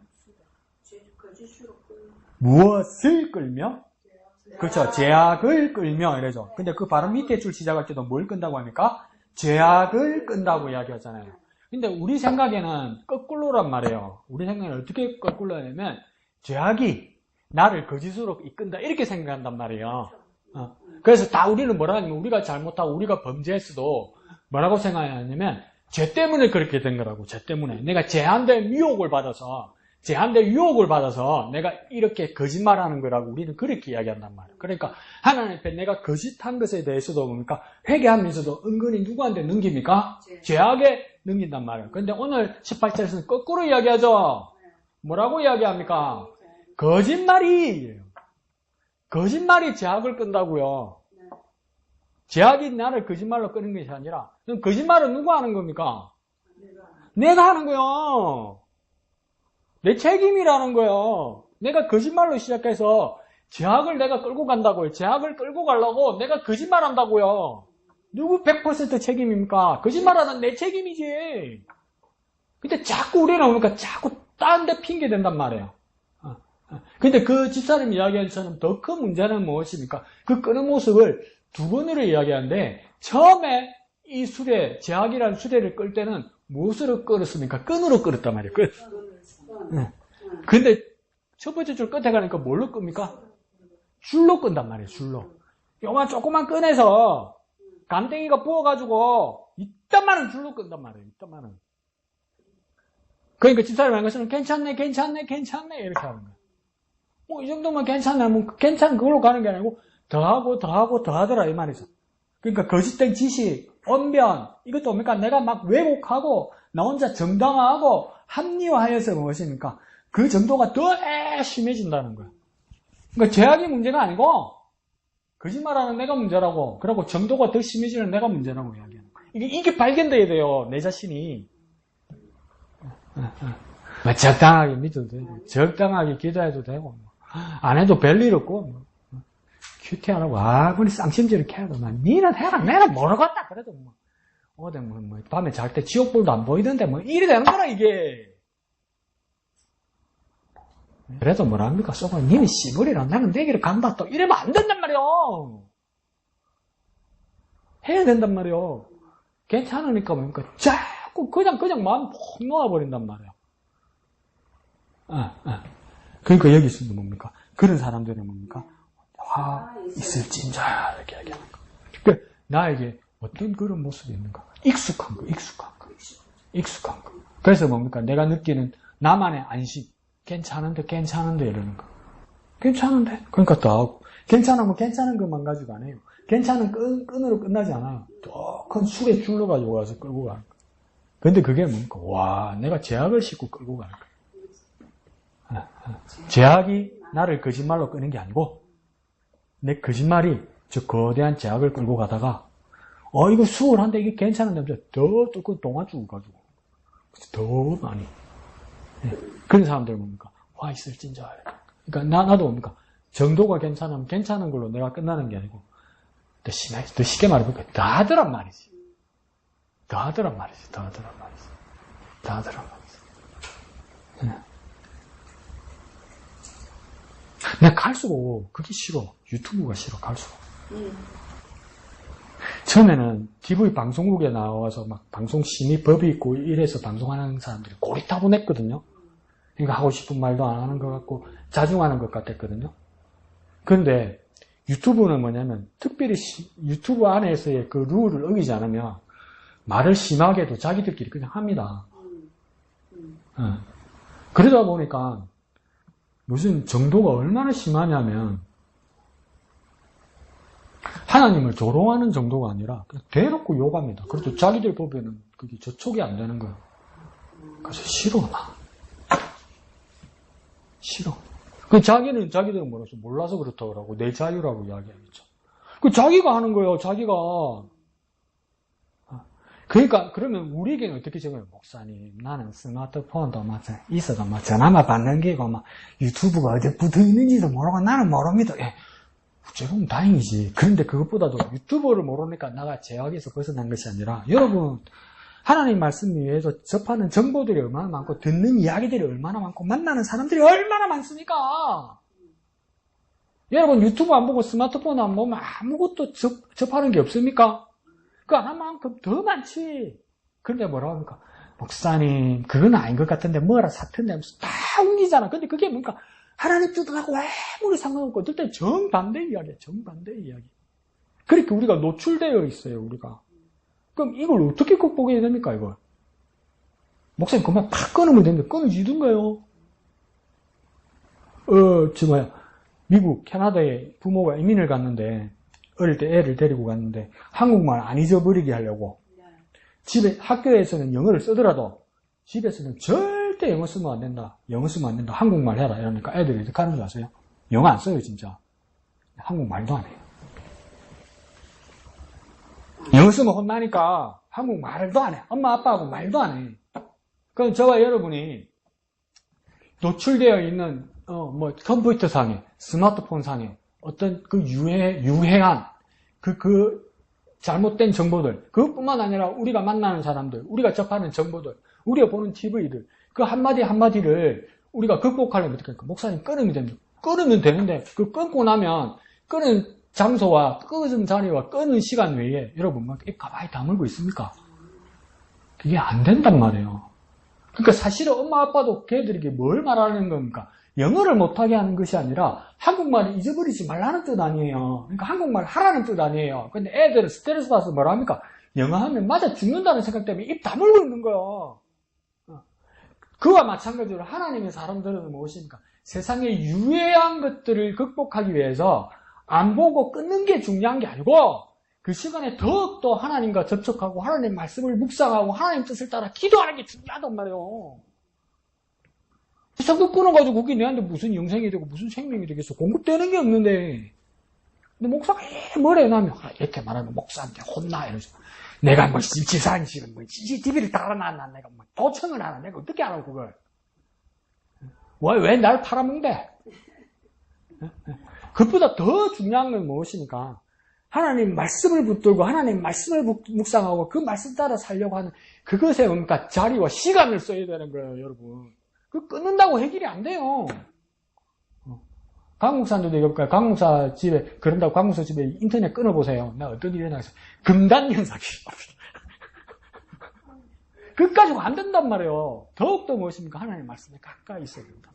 S1: 무엇을 끌며? 그렇죠. 제약을 끌며 이래죠. 근데 그 바로 밑에 줄 시작할 때도 뭘 끈다고 합니까? 제약을 끈다고 이야기하잖아요. 근데 우리 생각에는 거꾸로란 말이에요. 우리 생각에는 어떻게 거꾸로 하냐면, 죄악이 나를 거짓으로 이끈다 이렇게 생각한단 말이에요. 그래서 다 우리는 뭐라 하냐면, 우리가 잘못하고 우리가 범죄했어도 뭐라고 생각하냐면 죄 때문에 그렇게 된 거라고. 죄 때문에 내가 죄한데 유혹을 받아서 내가 이렇게 거짓말하는 거라고 우리는 그렇게 이야기한단 말이에요. 그러니까 하나님 앞에 내가 거짓한 것에 대해서도 뭡니까? 회개하면서도 은근히 누구한테 넘깁니까? 죄악에 넘긴단 말이에요. 그런데 오늘 18절에서는 거꾸로 이야기하죠. 뭐라고 이야기합니까? 거짓말이 죄악을 끈다고요. 죄악이 나를 거짓말로 끄는 것이 아니라, 그럼 거짓말은 누가 하는 겁니까? 내가 하는 거요. 내 책임이라는 거요. 내가 거짓말로 시작해서 죄악을 내가 끌고 간다고요. 죄악을 끌고 가려고 내가 거짓말 한다고요. 누구 100% 책임입니까? 거짓말하는 내 책임이지. 근데 자꾸 우리는 뭡니까? 자꾸 딴 데 핑계 댄단 말이에요. 근데 그 집사님 이야기한 것처럼 더 큰 문제는 무엇입니까? 그 끄는 모습을 두 번으로 이야기하는데, 처음에 이 수레, 제약이라는 수레를 끌 때는 무엇으로 끌었습니까? 끈으로 끌었단 말이에요. 끈. 근데 첫 번째 줄 끝에 가니까 뭘로 끕니까? 줄로 끈단 말이에요, 줄로. 요만 조그만 끈에서 감댕이가 부어가지고, 이따만한 줄로 끈단 말이에요, 이따만한. 그러니까 집사람이 한 것은 괜찮네, 괜찮네, 괜찮네, 이렇게 하는 거예요. 뭐, 이 정도면 괜찮네, 뭐, 괜찮은 그걸로 가는 게 아니고, 더 하더라, 이 말이죠. 그러니까 거짓된 지식, 언변, 이것도 뭡니까? 내가 막 왜곡하고, 나 혼자 정당화하고, 합리화해서 무엇입니까? 그 정도가 더 심해진다는 거예요. 그러니까 제약이 문제가 아니고, 거짓말하는 내가 문제라고, 그리고 정도가 더 심해지는 내가 문제라고 이야기하는 거예요. 이게 발견돼야 돼요, 내 자신이. 적당하게 믿어도 되고, 적당하게 기도해도 되고, 안 해도 별일 없고, 큐티하라고, 아무리 쌍심지를 캐도, 니는 해라, 내는 모르겠다. 그래도 밤에 잘 때 지옥불도 안 보이던데, 이래 되는 거라, 이게. 그래도 뭐랍니까? 속으로, 니는 씨부리라, 나는 내 길을 간다, 또 이러면 안 된단 말이요. 해야 된단 말이요. 괜찮으니까 뭡니까? 자꾸 그냥 마음 푹 놓아버린단 말이에요. 그러니까 여기서도 뭡니까? 그런 사람들은 뭡니까? 화 있을진자 이렇게 얘기하는 거. 그러니까 나에게 어떤 그런 모습이 있는가? 익숙한 거. 그래서 뭡니까? 내가 느끼는 나만의 안심. 괜찮은데 이러는 거. 괜찮은데. 그러니까 더 하고. 괜찮으면 괜찮은 것만 가지고 안 해요. 괜찮은 끈으로 끝나지 않아요. 더 큰 술에 줄로 가지고 가서 끌고 가는 거. 근데 그게 뭡니까? 와, 내가 제약을 싣고 끌고 가는 거야. 제약이 나를 거짓말로 끄는 게 아니고, 내 거짓말이 저 거대한 제약을 끌고 가다가, 이거 수월한데 이게 괜찮은데, 더 뚜껑 동아줄 가지고, 더 많이. 그런 사람들 뭡니까? 화 있을진자. 그러니까 나도 뭡니까? 정도가 괜찮으면 괜찮은 걸로 내가 끝나는 게 아니고, 더 쉽게 말해볼까? 더 하더란 말이지. 내가 갈수록 그게 싫어. 유튜브가 싫어, 갈수록. 처음에는 TV 방송국에 나와서 막 방송 심의 법이 있고 이래서 방송하는 사람들이 고리타분했거든요. 그러니까 하고 싶은 말도 안 하는 것 같고 자중하는 것 같았거든요. 그런데 유튜브는 뭐냐면 특별히 유튜브 안에서의 그 룰을 어기지 않으면 말을 심하게 해도 자기들끼리 그냥 합니다. 그러다 보니까 무슨 정도가 얼마나 심하냐면 하나님을 조롱하는 정도가 아니라 그냥 대놓고 욕합니다. 그래도 자기들 보면은 그게 저촉이 안 되는 거예요. 그래서 싫어. 자기들은 몰라서 그렇다고 내 자유라고 이야기하겠죠. 그 자기가 하는 거예요, 자기가. 그러니까, 그러면 우리에게는 어떻게 적어요? 목사님, 나는 스마트폰도 있어도 전화만 받는 게고, 유튜브가 어디 붙어 있는지도 모르고 나는 모릅니다. 어쩌면 다행이지. 그런데 그것보다도 유튜브를 모르니까 나가 제약에서 벗어난 것이 아니라, 여러분, 하나님 말씀 위에서 접하는 정보들이 얼마나 많고, 듣는 이야기들이 얼마나 많고, 만나는 사람들이 얼마나 많습니까? 여러분, 유튜브 안 보고 스마트폰 안 보면 아무것도 접하는 게 없습니까? 그 하나만큼 더 많지. 그런데 뭐라고 합니까? 목사님, 그건 아닌 것 같은데, 뭐라 사편데 하면서 다 옮기잖아. 근데 그게 뭔가, 하나님 뜻하고 아무리 상관없고, 어떨 때 정반대 이야기야, 정반대 이야기. 그렇게 우리가 노출되어 있어요, 우리가. 그럼 이걸 어떻게 극복해야 됩니까, 이걸? 목사님, 그만 팍 끊으면 되는데, 끊어지던가요? 미국, 캐나다에 부모가 이민을 갔는데, 어릴 때 애를 데리고 갔는데, 한국말 안 잊어버리게 하려고, 학교에서는 영어를 쓰더라도, 집에서는 절대 영어 쓰면 안 된다. 한국말 해라. 이러니까 애들이 어떻게 하는 줄 아세요? 영어 안 써요, 진짜. 한국말도 안 해요. 영어 쓰면 혼나니까 한국말도 안 해. 엄마, 아빠하고 말도 안 해. 그럼 저와 여러분이 노출되어 있는, 컴퓨터 상에, 스마트폰 상에 어떤 그 유해한, 잘못된 정보들, 그것뿐만 아니라 우리가 만나는 사람들, 우리가 접하는 정보들, 우리가 보는 TV들, 그 한마디 한마디를 우리가 극복하려면 어떻게 할까? 목사님 끊으면 됩니다. 끊으면 되는데, 그 끊고 나면, 끊은 장소와 끊은 자리와 끊은 시간 외에 여러분 막 입 가만히 다물고 있습니까? 그게 안 된단 말이에요. 그러니까 사실은 엄마 아빠도 걔들에게 뭘 말하는 겁니까? 영어를 못하게 하는 것이 아니라 한국말을 잊어버리지 말라는 뜻 아니에요. 그러니까 한국말 하라는 뜻 아니에요. 근데 애들은 스트레스 받아서 뭐라 합니까? 영어 하면 맞아 죽는다는 생각 때문에 입 다물고 있는 거예요. 그와 마찬가지로 하나님의 사람들은 무엇입니까? 세상의 유해한 것들을 극복하기 위해서 안 보고 끊는 게 중요한 게 아니고 그 시간에 더욱더 하나님과 접촉하고 하나님 말씀을 묵상하고 하나님 뜻을 따라 기도하는 게 중요하단 말이에요. 자꾸 끊어가지고 그게 내한테 무슨 영생이 되고 무슨 생명이 되겠어. 공급되는 게 없는데. 근데 목사가 뭐래 나면 이렇게 말하면 목사한테 혼나 이러죠. 내가 뭐 집사람실은 뭐 CCTV를 달아놨나 내가 뭐 도청을 하나 내가 어떻게 알아 그걸. 왜 날 팔아먹대? 그것보다 더 중요한 건 무엇입니까? 하나님 말씀을 붙들고 하나님 말씀을 묵상하고 그 말씀 따라 살려고 하는 그것에 뭡니까? 자리와 시간을 써야 되는 거예요, 여러분. 그 끊는다고 해결이 안 돼요. 강목사님도 얘기해볼까요? 강목사 집에, 그런다고 강목사 집에 인터넷 끊어보세요. 나 어떤 일이 일어나겠어. 금단현상이. 그까지 안 된단 말이에요. 더욱더 무엇입니까? 하나님 말씀에 가까이 있어야 된다.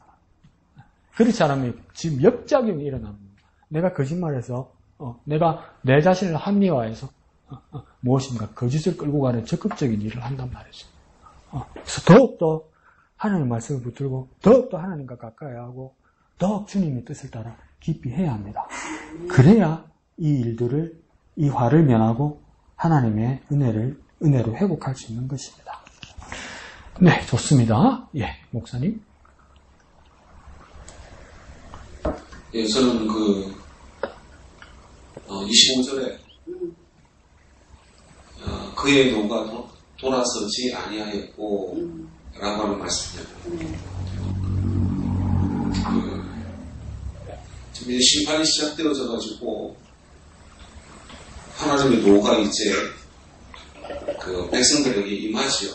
S1: 그렇지 않으면 지금 역작용이 일어납니다. 내가 거짓말해서, 내가 내 자신을 합리화해서, 무엇입니까? 거짓을 끌고 가는 적극적인 일을 한단 말이죠. 그래서 더욱더 하나님 말씀을 붙들고, 더욱더 하나님과 가까이 하고, 더욱 주님의 뜻을 따라 깊이 해야 합니다. 그래야 이 일들을, 이 화를 면하고 하나님의 은혜로 회복할 수 있는 것입니다. 네, 좋습니다. 예, 목사님.
S6: 예, 저는 25절에, 그의 노가 돌아서지 아니하였고, 라고 하는 말씀입니다. 지금 이제 심판이 시작되어져가지고, 하나님의 노가 이제, 백성들에게 임하지요.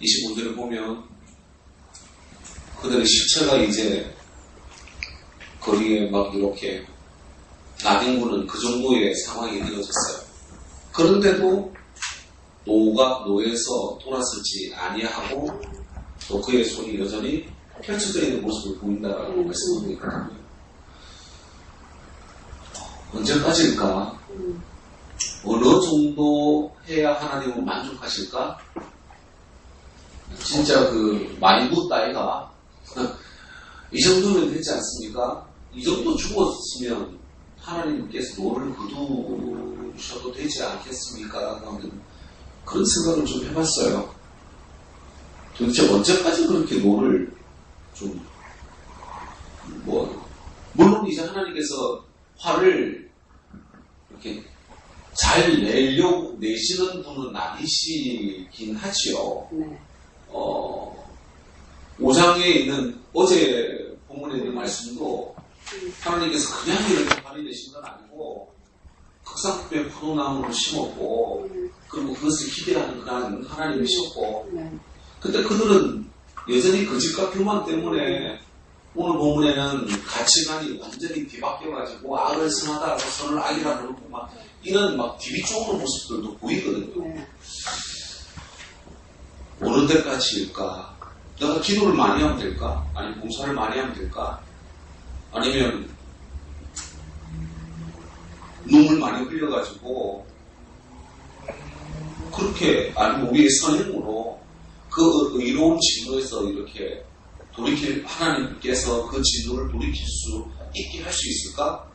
S6: 25절을 보면, 그들의 시체가 이제, 거리에 막 이렇게 나뒹구는 그 정도의 상황이 되어졌어요. 그런데도 노에서 돌아서지 아니하고 또 그의 손이 여전히 펼쳐져 있는 모습을 보인다라고 말씀하고 있거든요. 언제까지일까? 어느 정도 해야 하나님은 만족하실까? 진짜 많이 묻다 아이가 이 정도면 되지 않습니까? 이 정도 죽었으면 하나님께서 노를 거두셔도 되지 않겠습니까? 하는 그런 생각을 좀 해봤어요. 도대체 언제까지 그렇게 노를 물론 이제 하나님께서 화를 이렇게 잘 내시는 분은 아니시긴 하지요.
S5: 네.
S6: 5장에 있는 어제 본문에 있는 말씀도 하나님께서 그냥 이렇게 화를 내신 건 아니고 극상급의 포도나무를 심었고 그리고 그것을 기대하는 그런 하나님이셨고 근데 그들은 여전히 거짓과 교만 때문에 오늘 본문에는 가치관이 완전히 뒤바뀌어가지고 악을 선하다, 선을 악이라 그러고 막 이런 막 뒤비쪽으로 모습들도 보이거든요. 어느 때까지일까? 내가 기도를 많이 하면 될까? 아니면 봉사를 많이 하면 될까? 아니면 눈물 많이 흘려가지고 그렇게 아니면 우리의 선행으로 그 의로운 진로에서 이렇게 하나님께서 그 진로를 돌이킬 수 있게 할 수 있을까?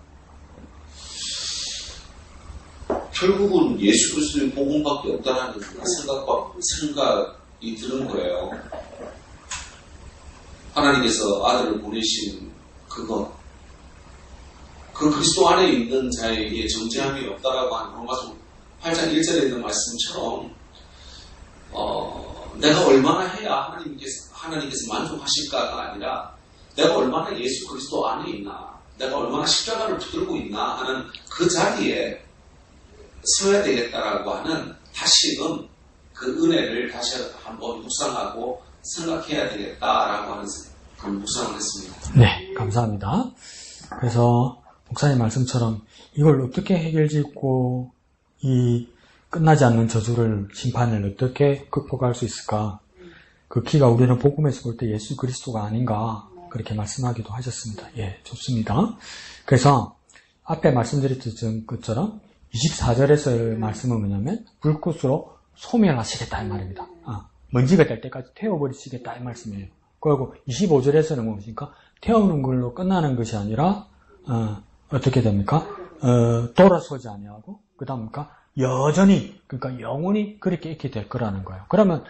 S6: 결국은 예수 그리스도의 복음밖에 없다는 생각이 드는 거예요. 하나님께서 아들을 보내신 그 그리스도 안에 있는 자에게 정죄함이 없다라고 하는 로마서 8장 1절에 있는 말씀처럼 내가 얼마나 해야 하나님께서 만족하실까가 아니라 내가 얼마나 예수 그리스도 안에 있나 내가 얼마나 십자가를 붙들고 있나 하는 그 자리에 서야 되겠다라고 하는 다시금 그 은혜를 다시 한번 묵상하고 생각해야 되겠다라고 하는 그런 묵상을 했습니다.
S1: 네, 감사합니다. 그래서 목사님 말씀처럼 이걸 어떻게 해결짓고 이 끝나지 않는 저주를 심판을 어떻게 극복할 수 있을까? 그 키가 우리는 복음에서 볼 때 예수 그리스도가 아닌가 그렇게 말씀하기도 하셨습니다. 예, 좋습니다. 그래서 앞에 말씀드렸던 것처럼 24절에서의 말씀은 뭐냐면 불꽃으로 소멸하시겠다 이 말입니다. 먼지가 될 때까지 태워버리시겠다 이 말씀이에요. 그리고 25절에서는 무엇입니까? 태우는 걸로 끝나는 것이 아니라 어떻게 됩니까? 돌아서지 아니하고 그 다음입니까? 여전히 그러니까 영원히 그렇게 있게 될 거라는 거예요. 그러면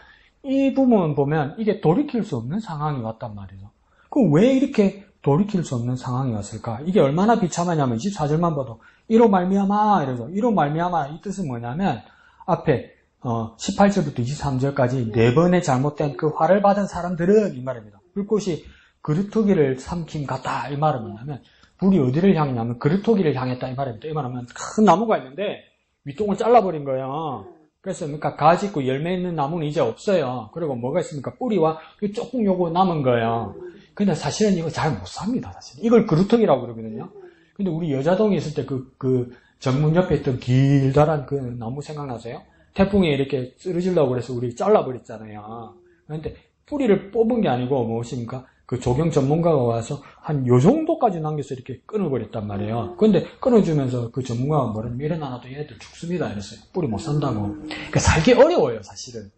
S1: 이 부분 보면 이게 돌이킬 수 없는 상황이 왔단 말이죠. 그럼 왜 이렇게 돌이킬 수 없는 상황이 왔을까? 이게 얼마나 비참하냐면 24절만 봐도 이로 말미암아 이러죠. 이로 말미암아 이 뜻은 뭐냐면 앞에 18절부터 23절까지 네 번의 잘못된 그 화를 받은 사람들은 이 말입니다. 불꽃이 그루터기를 삼킴 같다 이 말은 뭐냐면 불이 어디를 향했냐면 그루터기를 향했다 이 말입니다. 이 말하면 큰 나무가 있는데 밑동을 잘라버린 거예요. 그래서 그러니까 가지 있고 열매 있는 나무는 이제 없어요. 그리고 뭐가 있습니까? 뿌리와 조금 요거 남은 거예요. 근데 사실은 이거 잘 못 삽니다. 사실 이걸 그루터기라고 그러거든요. 근데 우리 여자동에 있을 때 그 정문 옆에 있던 길다란 그 나무 생각나세요? 태풍에 이렇게 쓰러지려고 그래서 우리 잘라버렸잖아요. 그런데 뿌리를 뽑은 게 아니고 무엇입니까? 그 조경 전문가가 와서 한 요 정도까지 남겨서 이렇게 끊어버렸단 말이에요. 그런데 끊어주면서 그 전문가가 뭐라면 이래 놔도 얘들 죽습니다 이랬어요. 뿌리 못 산다고. 그러니까 살기 어려워요 사실은.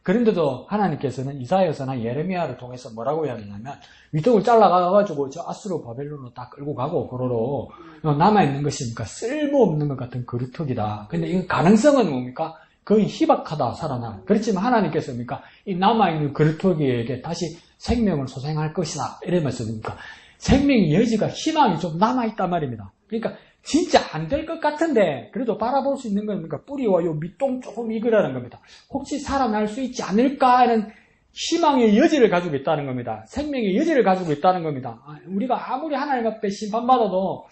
S1: 그런데도 하나님께서는 이사야서나 예레미야를 통해서 뭐라고 이야기하냐면 위턱을 잘라가가지고 저 아수르 바벨론으로 딱 끌고 가고 그러로 남아있는 것이니까 쓸모없는 것 같은 그루터기다. 근데 이 가능성은 뭡니까? 거의 희박하다 살아나. 그렇지만 하나님께서 뭡니까? 이 남아있는 그루터기에게 다시 생명을 소생할 것이다. 이러면서 뭡니까? 생명의 여지가 희망이 좀 남아있단 말입니다. 그러니까 진짜 안 될 것 같은데 그래도 바라볼 수 있는 겁니까? 뿌리와 요 밑동 조금 익으라는 겁니다. 혹시 살아날 수 있지 않을까 하는 희망의 여지를 가지고 있다는 겁니다. 생명의 여지를 가지고 있다는 겁니다. 우리가 아무리 하나님 앞에 심판받아도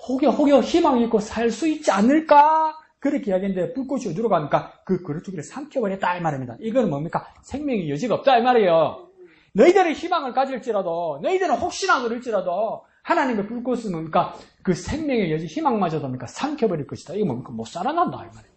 S1: 혹여 희망이 있고 살 수 있지 않을까? 그렇게 이야기했는데 불꽃이 어디로 가니까 그 그루터기를 삼켜버렸다 이 말입니다. 이거는 뭡니까? 생명의 여지가 없다 이 말이에요. 너희들의 희망을 가질지라도 너희들은 혹시나 그럴지라도 하나님의 불꽃은 뭡니까? 그 생명의 여지 희망마저도 뭡니까? 삼켜버릴 것이다. 이거 뭡니까? 못 살아난다 이 말이에요.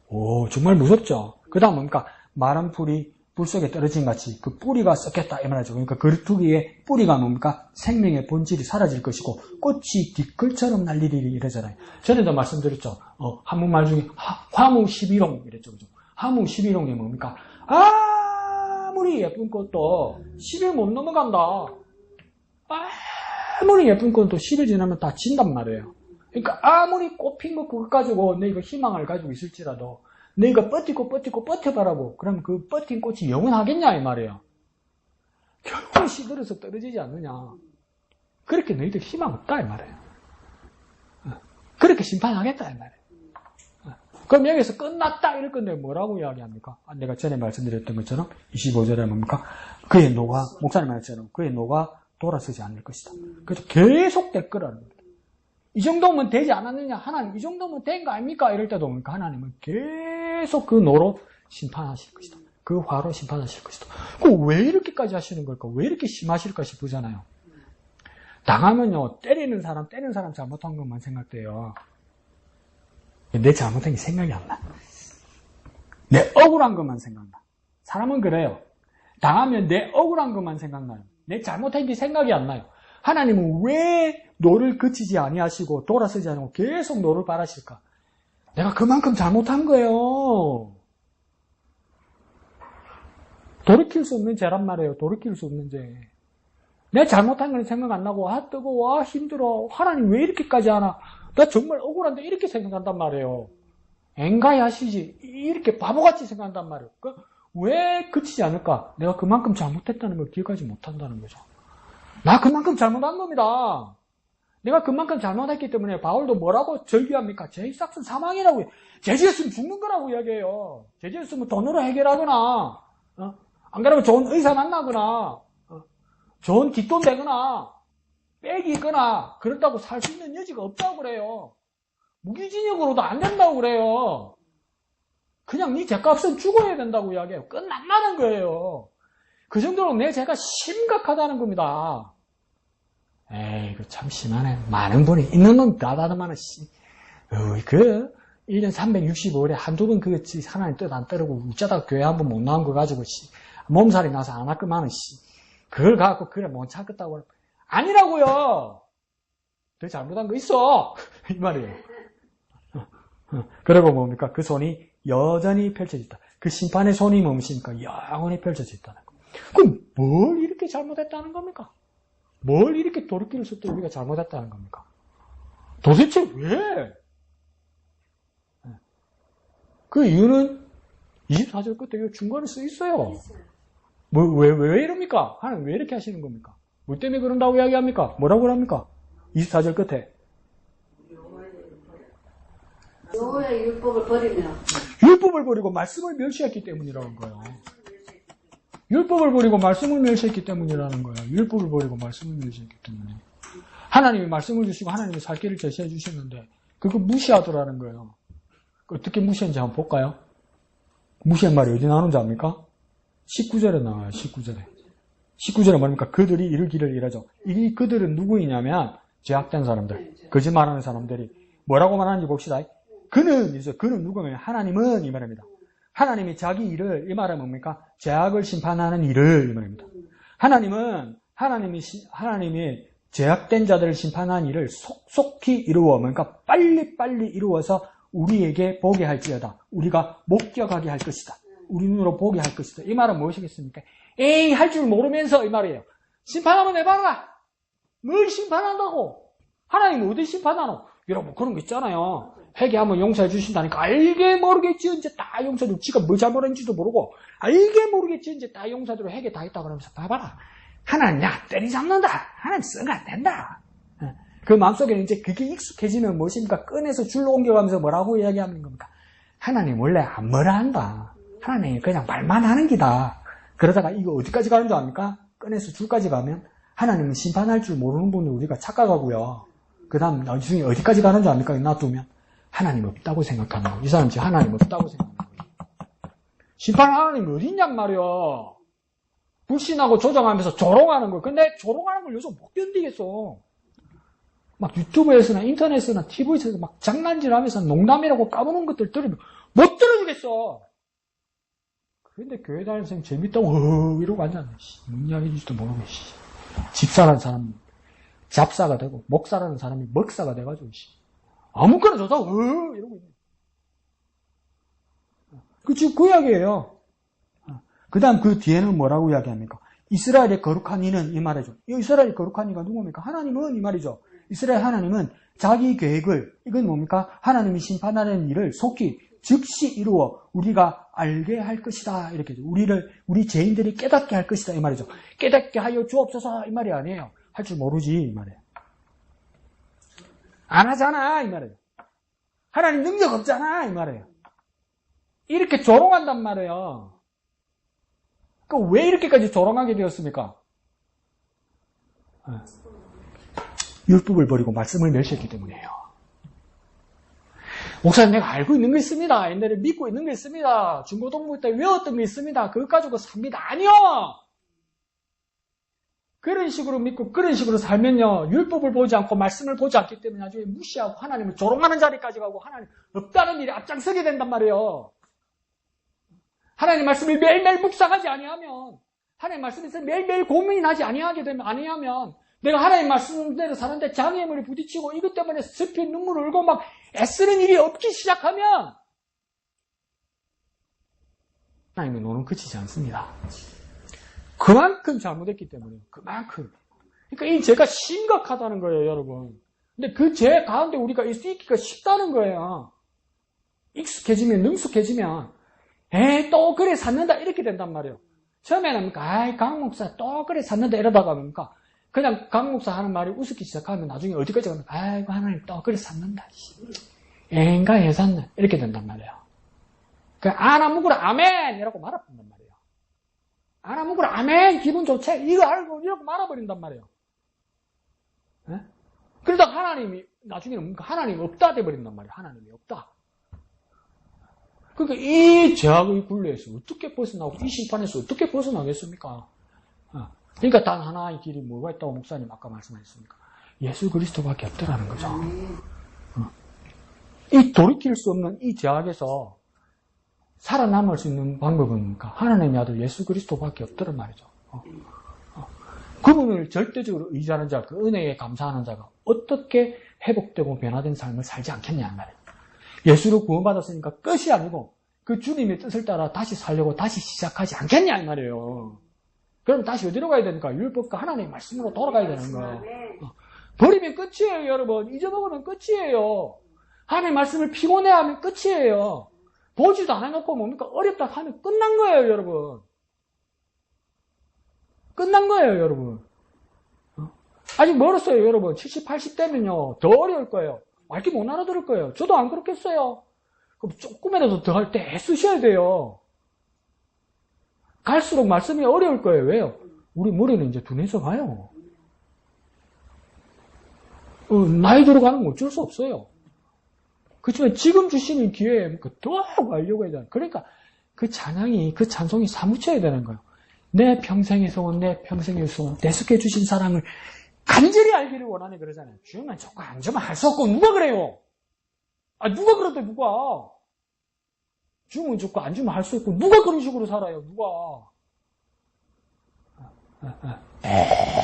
S1: 오 정말 무섭죠. 그 다음 뭡니까? 마른 풀이 불 속에 떨어진 같이 그 뿌리가 썩겠다 이 말이죠. 그러니까 그루터기의 뿌리가 뭡니까? 생명의 본질이 사라질 것이고 꽃이 뒷글처럼 날리리리 이러잖아요. 전에도 말씀드렸죠. 한문말 중에 화무 11홍 이랬죠. 그죠? 화무 11홍이 뭡니까? 아무리 예쁜 꽃도 10일 못 넘어간다. 아무리 예쁜 꽃도 10일 지나면 다 진단 말이에요. 그러니까 아무리 꽃핀 거 그것 가지고 너희가 희망을 가지고 있을지라도 너희가 버티고 그러면 그 버틴 꽃이 영원하겠냐 이 말이에요. 결국은 시들어서 떨어지지 않느냐. 그렇게 너희들 희망 없다 이 말이에요. 그렇게 심판하겠다 이 말이에요. 그럼 여기서 끝났다 이럴 건데 뭐라고 이야기합니까? 내가 전에 말씀드렸던 것처럼 25절에 뭡니까? 그의 노가 목사님 말처럼 그의 노가 돌아서지 않을 것이다. 그래서 계속 될 거라는 겁니다. 이 정도면 되지 않았느냐? 하나님 이 정도면 된 거 아닙니까? 이럴 때도 뭡니까? 하나님은 계속 그 노로 심판하실 것이다. 그 화로 심판하실 것이다. 왜 이렇게까지 하시는 걸까? 왜 이렇게 심하실까 싶으잖아요. 당하면요 때리는 사람 잘못한 것만 생각돼요. 내 잘못한 게 생각이 안 나. 내 억울한 것만 생각나. 사람은 그래요. 당하면 내 억울한 것만 생각나요. 내 잘못한 게 생각이 안 나요. 하나님은 왜 노를 그치지 아니하시고 돌아서지 않고 계속 노를 바라실까? 내가 그만큼 잘못한 거예요. 돌이킬 수 없는 죄란 말이에요. 돌이킬 수 없는 죄. 내 잘못한 건 생각 안 나고 뜨거워 힘들어. 하나님 왜 이렇게까지 하나? 나 정말 억울한데 이렇게 생각한단 말이에요. 엥가이 하시지 이렇게 바보같이 생각한단 말이에요. 왜 그치지 않을까? 내가 그만큼 잘못했다는 걸 기억하지 못한다는 거죠. 나 그만큼 잘못한 겁니다. 내가 그만큼 잘못했기 때문에 바울도 뭐라고 절규합니까? 죄의 삭은 사망이라고 해요. 죄지었으면 죽는 거라고 이야기해요. 죄지었으면 돈으로 해결하거나 안 그러면 좋은 의사 만나거나 좋은 뒷돈 되거나 빽이 있거나 그런다고 살 수 있는 여지가 없다고 그래요. 무기징역으로도 안 된다고 그래요. 그냥 네 죄값은 죽어야 된다고 이야기해요. 끝난다는 거예요. 그 정도로 내 죄가 심각하다는 겁니다. 에이, 이거 참 심하네. 많은 분이 있는 놈 다다듬하는 그 1년 365일에 한두 번 그거 하나님 뜻 안 따르고 웃자다가 교회 한번 못 나온 거 가지고 몸살이 나서 안 할 거만은 그걸 갖고 그래 못 참겠다고 아니라고요. 더 잘못한 거 있어. 이 말이에요. 그리고 뭡니까? 그 손이 여전히 펼쳐졌다. 그 심판의 손이 뭡니까? 영원히 펼쳐져 있다는 거. 그럼 뭘 이렇게 잘못했다는 겁니까? 뭘 이렇게 돌이킬 수 없게 우리가 잘못했다는 겁니까? 도대체 왜? 그 이유는 24절 끝에 중간에 써 있어요. 왜 이럽니까? 하나님 왜 이렇게 하시는 겁니까? 뭐 때문에 그런다고 이야기합니까? 뭐라고 합니까? 24절 끝에.
S5: 여호와의 율법을 버리면
S1: 율법을 버리고 말씀을 멸시했기 때문이라는 거예요. 율법을 버리고 말씀을 멸시했기 때문이라는 거예요. 율법을 버리고 말씀을 멸시했기 때문에. 하나님이 말씀을 주시고 하나님이 살 길을 제시해 주셨는데 그거 무시하더라는 거예요. 어떻게 무시했는지 한번 볼까요? 무시한 말이 어디 나오는지 압니까? 19절에 나와요. 19절에 뭡니까? 그들이 이르기를 이러죠. 이 그들은 누구이냐면 죄악된 사람들, 거짓말하는 사람들이 뭐라고 말하는지 봅시다. 그는 누구냐면 하나님은 이 말입니다. 하나님이 자기 일을 이 말은 뭡니까? 죄악을 심판하는 일을 이 말입니다. 하나님이 죄악된 자들을 심판하는 일을 속속히 이루어 그러니까 빨리빨리 이루어서 우리에게 보게 할지어다. 우리가 목격하게 할 것이다. 우리 눈으로 보게 할 것이다. 이 말은 무엇이겠습니까? 에이 할 줄 모르면서 이 말이에요. 심판하면 해봐라. 뭘 심판한다고? 하나님 어디 심판하노? 여러분 그런 거 있잖아요. 회개하면 용서해 주신다니까 알게 모르겠지 언제 다 용서해주고 지가 뭐 잘못했는지도 모르고 알게 모르겠지 언제 다 용서해주고 회개 다 했다고 그러면서 봐봐라. 하나님 야 때리잡는다. 하나님 쓰가 안 된다. 그 마음속에는 이제 그게 익숙해지면 무엇입니까? 꺼내서 줄로 옮겨가면서 뭐라고 이야기하는 겁니까? 하나님 원래 안 뭐라 한다. 하나님 그냥 말만 하는 기다. 그러다가 이거 어디까지 가는 줄 압니까? 꺼내서 줄까지 가면 하나님은 심판할 줄 모르는 분을 우리가 착각하고요. 그 다음 나중에 어디까지 가는 줄 압니까? 놔두면 하나님 없다고 생각하는 거예요. 이 사람 지금 하나님 없다고 생각하는 거예요. 심판 하나님 어디 있냔 말이요. 불신하고 조정하면서 조롱하는 거예요. 근데 조롱하는 걸 요즘 못 견디겠어. 막 유튜브에서나 인터넷에서나 TV에서 막 장난질하면서 농담이라고 까부는 것들 들으면 못 들어주겠어. 그런데 교회 다니는 선생님 재밌다고 이러고 앉았네. 뭔 이야기인지도 모르고 집사라는 사람 잡사가 되고 목사라는 사람이 먹사가 돼가지고 아무거나 좋다고 이러고 있네. 지금 그 이야기예요. 그 다음 그 뒤에는 뭐라고 이야기합니까? 이스라엘의 거룩한 이는 이 말이죠. 이 이스라엘의 거룩한 이가 누굽니까? 하나님은 이 말이죠. 이스라엘 하나님은 자기 계획을 이건 뭡니까? 하나님이 심판하는 일을 속히 즉시 이루어 우리가 알게 할 것이다. 이렇게 우리 죄인들이 깨닫게 할 것이다. 이 말이죠. 깨닫게 하여 주옵소서 이 말이 아니에요. 할 줄 모르지 이 말이에요. 안 하잖아 이 말이에요. 하나님 능력 없잖아 이 말이에요. 이렇게 조롱한단 말이에요. 왜 이렇게까지 조롱하게 되었습니까? 율법을 버리고 말씀을 멸시했기 때문이에요. 목사님 내가 알고 있는 거 있습니다. 옛날에 믿고 있는 거 있습니다. 중고등부 때 외웠던 거 있습니다. 그것 가지고 삽니다. 아니요. 그런 식으로 믿고 그런 식으로 살면요. 율법을 보지 않고 말씀을 보지 않기 때문에 나중에 무시하고 하나님을 조롱하는 자리까지 가고 하나님 없다는 일에 앞장서게 된단 말이에요. 하나님 말씀을 매일매일 묵상하지 아니하면 하나님 말씀에서 매일매일 고민하지 아니하면 내가 하나님 말씀대로 사는데 장애물에 부딪히고 이것 때문에 슬피 눈물을 흘고 막 애쓰는 일이 없기 시작하면 하나님의 노는 그치지 않습니다. 그만큼 잘못했기 때문에 그만큼. 그러니까 이 죄가 심각하다는 거예요, 여러분. 근데 그 죄 가운데 우리가 있기가 쉽다는 거예요. 익숙해지면 능숙해지면 또 그래 샀는다 이렇게 된단 말이에요. 처음에는 강 목사 또 그래 샀는다 이러다가 뭡니까? 그냥 강 목사 하는 말이 우습기 시작하면 나중에 어디까지 가면 아이고 하나님 또 그래 샀는다. 엥가 해 샀네 이렇게 된단 말이에요. 그 아나무구라 아멘 이라고 말아버린단 말이에요. 아나무구라 아멘 기분 좋지 이거 알고 이러고 말아버린단 말이에요. 네? 그러다 하나님이 나중에는 뭔가 하나님이 없다 돼버린단 말이에요. 하나님이 없다. 그러니까 이 죄악의 굴레에서 어떻게 벗어나고 이 심판에서 어떻게 벗어나겠습니까? 그러니까 단 하나의 길이 뭐가 있다고 목사님 아까 말씀하셨습니까? 예수 그리스도밖에 없더라는 거죠. 이 돌이킬 수 없는 이 죄악에서 살아남을 수 있는 방법은 뭡니까? 하나님의 아들 예수 그리스도밖에 없더란 말이죠. 그분을 절대적으로 의지하는 자, 그 은혜에 감사하는 자가 어떻게 회복되고 변화된 삶을 살지 않겠냐 말이에요. 예수로 구원받았으니까 끝이 아니고 그 주님의 뜻을 따라 다시 살려고 다시 시작하지 않겠냐 이 말이에요. 그럼 다시 어디로 가야 됩니까? 율법과 하나님의 말씀으로 돌아가야 되는 거예요. 버리면 끝이에요, 여러분. 잊어먹으면 끝이에요. 하나님의 말씀을 피곤해하면 끝이에요. 보지도 안 해놓고 뭡니까? 어렵다 하면 끝난 거예요, 여러분. 끝난 거예요, 여러분. 아직 멀었어요, 여러분. 70, 80대면요. 더 어려울 거예요. 말귀 못 알아들을 거예요. 저도 안 그렇겠어요. 그럼 조금이라도 더 할 때 애쓰셔야 돼요. 갈수록 말씀이 어려울 거예요. 왜요? 우리 머리는 이제 둔해서 가요. 나이 들어가는 건 어쩔 수 없어요. 그렇지만 지금 주시는 기회에 더 하고 하려고 해야 돼요. 그러니까 그 찬양이, 그 찬송이 사무쳐야 되는 거예요. 내 평생에서 내 평생에서 내 속에 주신 사랑을 간절히 알기를 원하네 그러잖아요. 주면 좋고 안 주면 할 수 없고 누가 그래요? 누가 그러대 누가? 주면 좋고 안 주면 할 수 있고 누가 그런 식으로 살아요? 누가?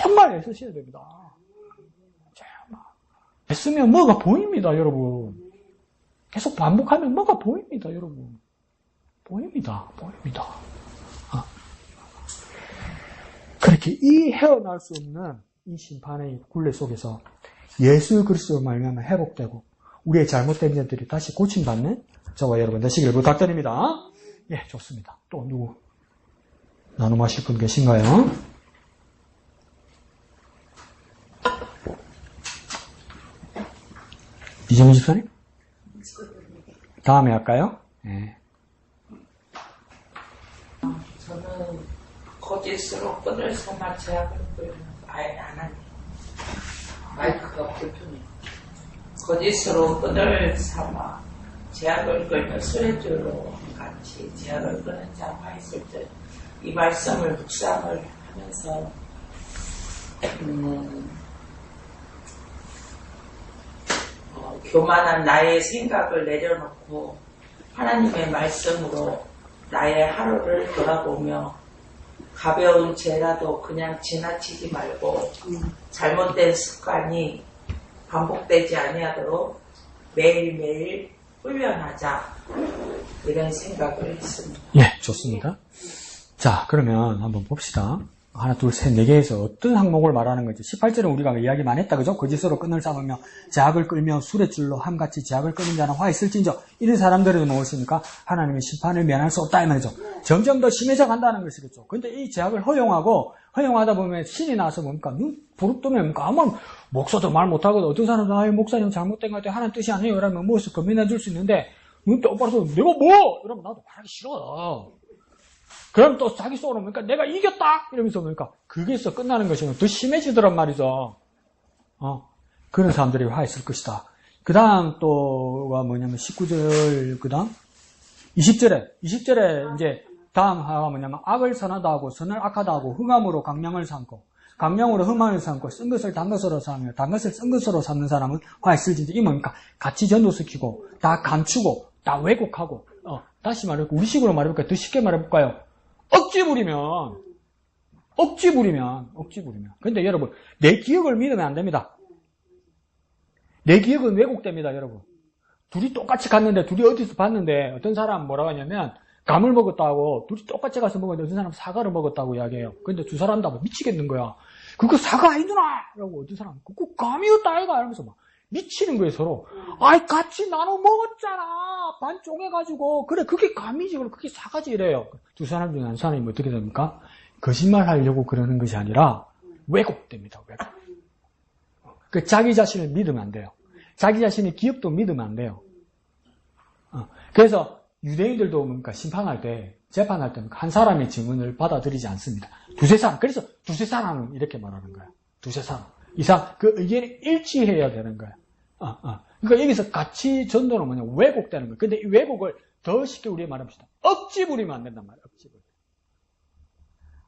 S1: 정말 애쓰셔야 됩니다. 정말 애쓰면 뭐가 보입니다, 여러분. 계속 반복하면 뭐가 보입니다, 여러분. 보입니다. 그렇게 이 헤어날 수 없는 이 심판의 굴레 속에서 예수 그리스도로 말미암아 회복되고 우리의 잘못된 점들이 다시 고침받는 저와 여러분 되시기를 부탁드립니다. 예, 좋습니다. 또 누구 나눔하실 분 계신가요? 이정희 집사님? 다음에 할까요? 네.
S2: 저는 거짓으로 끈을 삼아 제약을 끌면 아예 안 하네요. 마이크가 불편해요. 거짓으로 끈을 삼아 제약을 끌면 수레줄로 같이 제약을 끄는 자가 있을 때 이 말씀을 묵상을 하면서 교만한 나의 생각을 내려놓고 하나님의 말씀으로 나의 하루를 돌아보며 가벼운 죄라도 그냥 지나치지 말고 잘못된 습관이 반복되지 아니하도록 매일매일 훈련하자 이런 생각을 했습니다.
S1: 예, 좋습니다. 자, 그러면 한번 봅시다. 하나, 둘, 셋, 네 개에서 어떤 항목을 말하는 건지. 18절은 우리가 이야기 많이 했다, 그죠? 거짓으로 끈을 잡으며, 제약을 끌며, 수레줄로 함같이 제약을 끄는 자는 화 있을진저. 이런 사람들을 무엇입니까? 하나님의 심판을 면할 수 없다, 이 말이죠. 점점 더 심해져 간다는 것이겠죠. 근데 이 제약을 허용하다 보면 신이 나서 뭡니까? 부릅뜨면 뭡니까? 아무 목사도 말 못하거든. 어떤 사람은, 목사님 잘못된 것 같아. 하나님 뜻이 아니에요. 이러면 무엇을 건면해 줄 수 있는데, 눈 똑바로 내가 뭐! 이러면 나도 말하기 싫어. 그럼 또 자기 속으로 뭡니까? 내가 이겼다! 이러면서 뭡니까? 그게서 끝나는 것이면 더 심해지더란 말이죠. 그런 사람들이 화 있을 것이다. 그 다음 또가 뭐냐면 19절, 그 다음 20절에 이제 다음 하가 뭐냐면 악을 선하다 하고 선을 악하다 하고 흠함으로 강명을 삼고 강명으로 흠함을 삼고 쓴 것을 단 것으로 삼으며 단 것을 쓴 것으로 삼는 사람은 화 있을진데 이게 뭡니까? 같이 전도시키고 다 감추고 다 왜곡하고 다시 말해볼까? 우리식으로 말해볼까요? 더 쉽게 말해볼까요? 억지 부리면. 근데 여러분, 내 기억을 믿으면 안 됩니다. 내 기억은 왜곡됩니다, 여러분. 둘이 똑같이 갔는데, 둘이 어디서 봤는데, 어떤 사람 뭐라고 하냐면, 감을 먹었다고, 둘이 똑같이 가서 먹었는데, 어떤 사람 사과를 먹었다고 이야기해요. 근데 두 사람 다 미치겠는 거야. 그거 사과 아니구나! 라고 어떤 사람, 그거 감이었다, 아이가! 이러면서 막 미치는 거예요, 서로. 아이, 같이 나눠 먹었잖아! 반 쪼개가지고. 그래, 그게 감이지, 그게 사과지, 이래요. 두 사람 중에 한 사람이 어떻게 됩니까? 거짓말 하려고 그러는 것이 아니라, 왜곡됩니다, 왜곡. 자기 자신을 믿으면 안 돼요. 자기 자신의 기억도 믿으면 안 돼요. 그래서 유대인들도 뭡니까? 심판할 때, 재판할 때 한 사람의 증언을 받아들이지 않습니다. 두세 사람. 그래서 두세 사람은 이렇게 말하는 거예요. 두세 사람. 이상 그 의견이 일치해야 되는 거예요. 그러니까 여기서 가치 전도는 뭐냐? 왜곡되는 거예요. 근데 이 왜곡을 더 쉽게 우리가 말합시다. 억지 부리면 안 된단 말이에요. 억지 부리.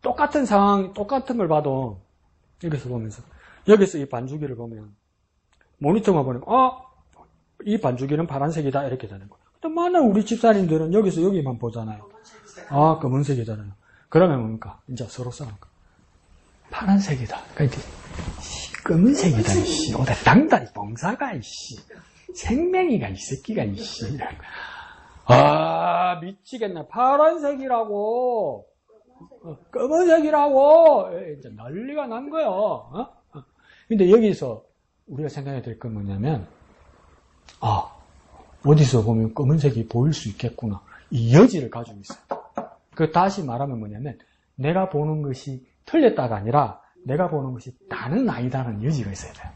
S1: 똑같은 상황, 똑같은 걸 봐도 여기서 보면서 여기서 이 반주기를 보면 모니터만 보니까 이 반주기는 파란색이다 이렇게 되는 거예요. 근데 만약 우리 집사님들은 여기서 여기만 보잖아요. 검은색이잖아요. 그러면 뭡니까? 이제 서로 싸우는 거. 파란색이다. 그러니까 검은색이다, 이씨. 오다 당다리 봉사가, 이씨. 생명이가, 이 새끼가, 이씨. 미치겠네. 파란색이라고. 검은색이라고. 이제 난리가 난 거예요. 근데 여기서 우리가 생각해야 될 건 뭐냐면, 어디서 보면 검은색이 보일 수 있겠구나. 이 여지를 가지고 있어요. 그 다시 말하면 뭐냐면, 내가 보는 것이 틀렸다가 아니라, 내가 보는 것이 다는 아니다라는 여지가 있어야 돼요.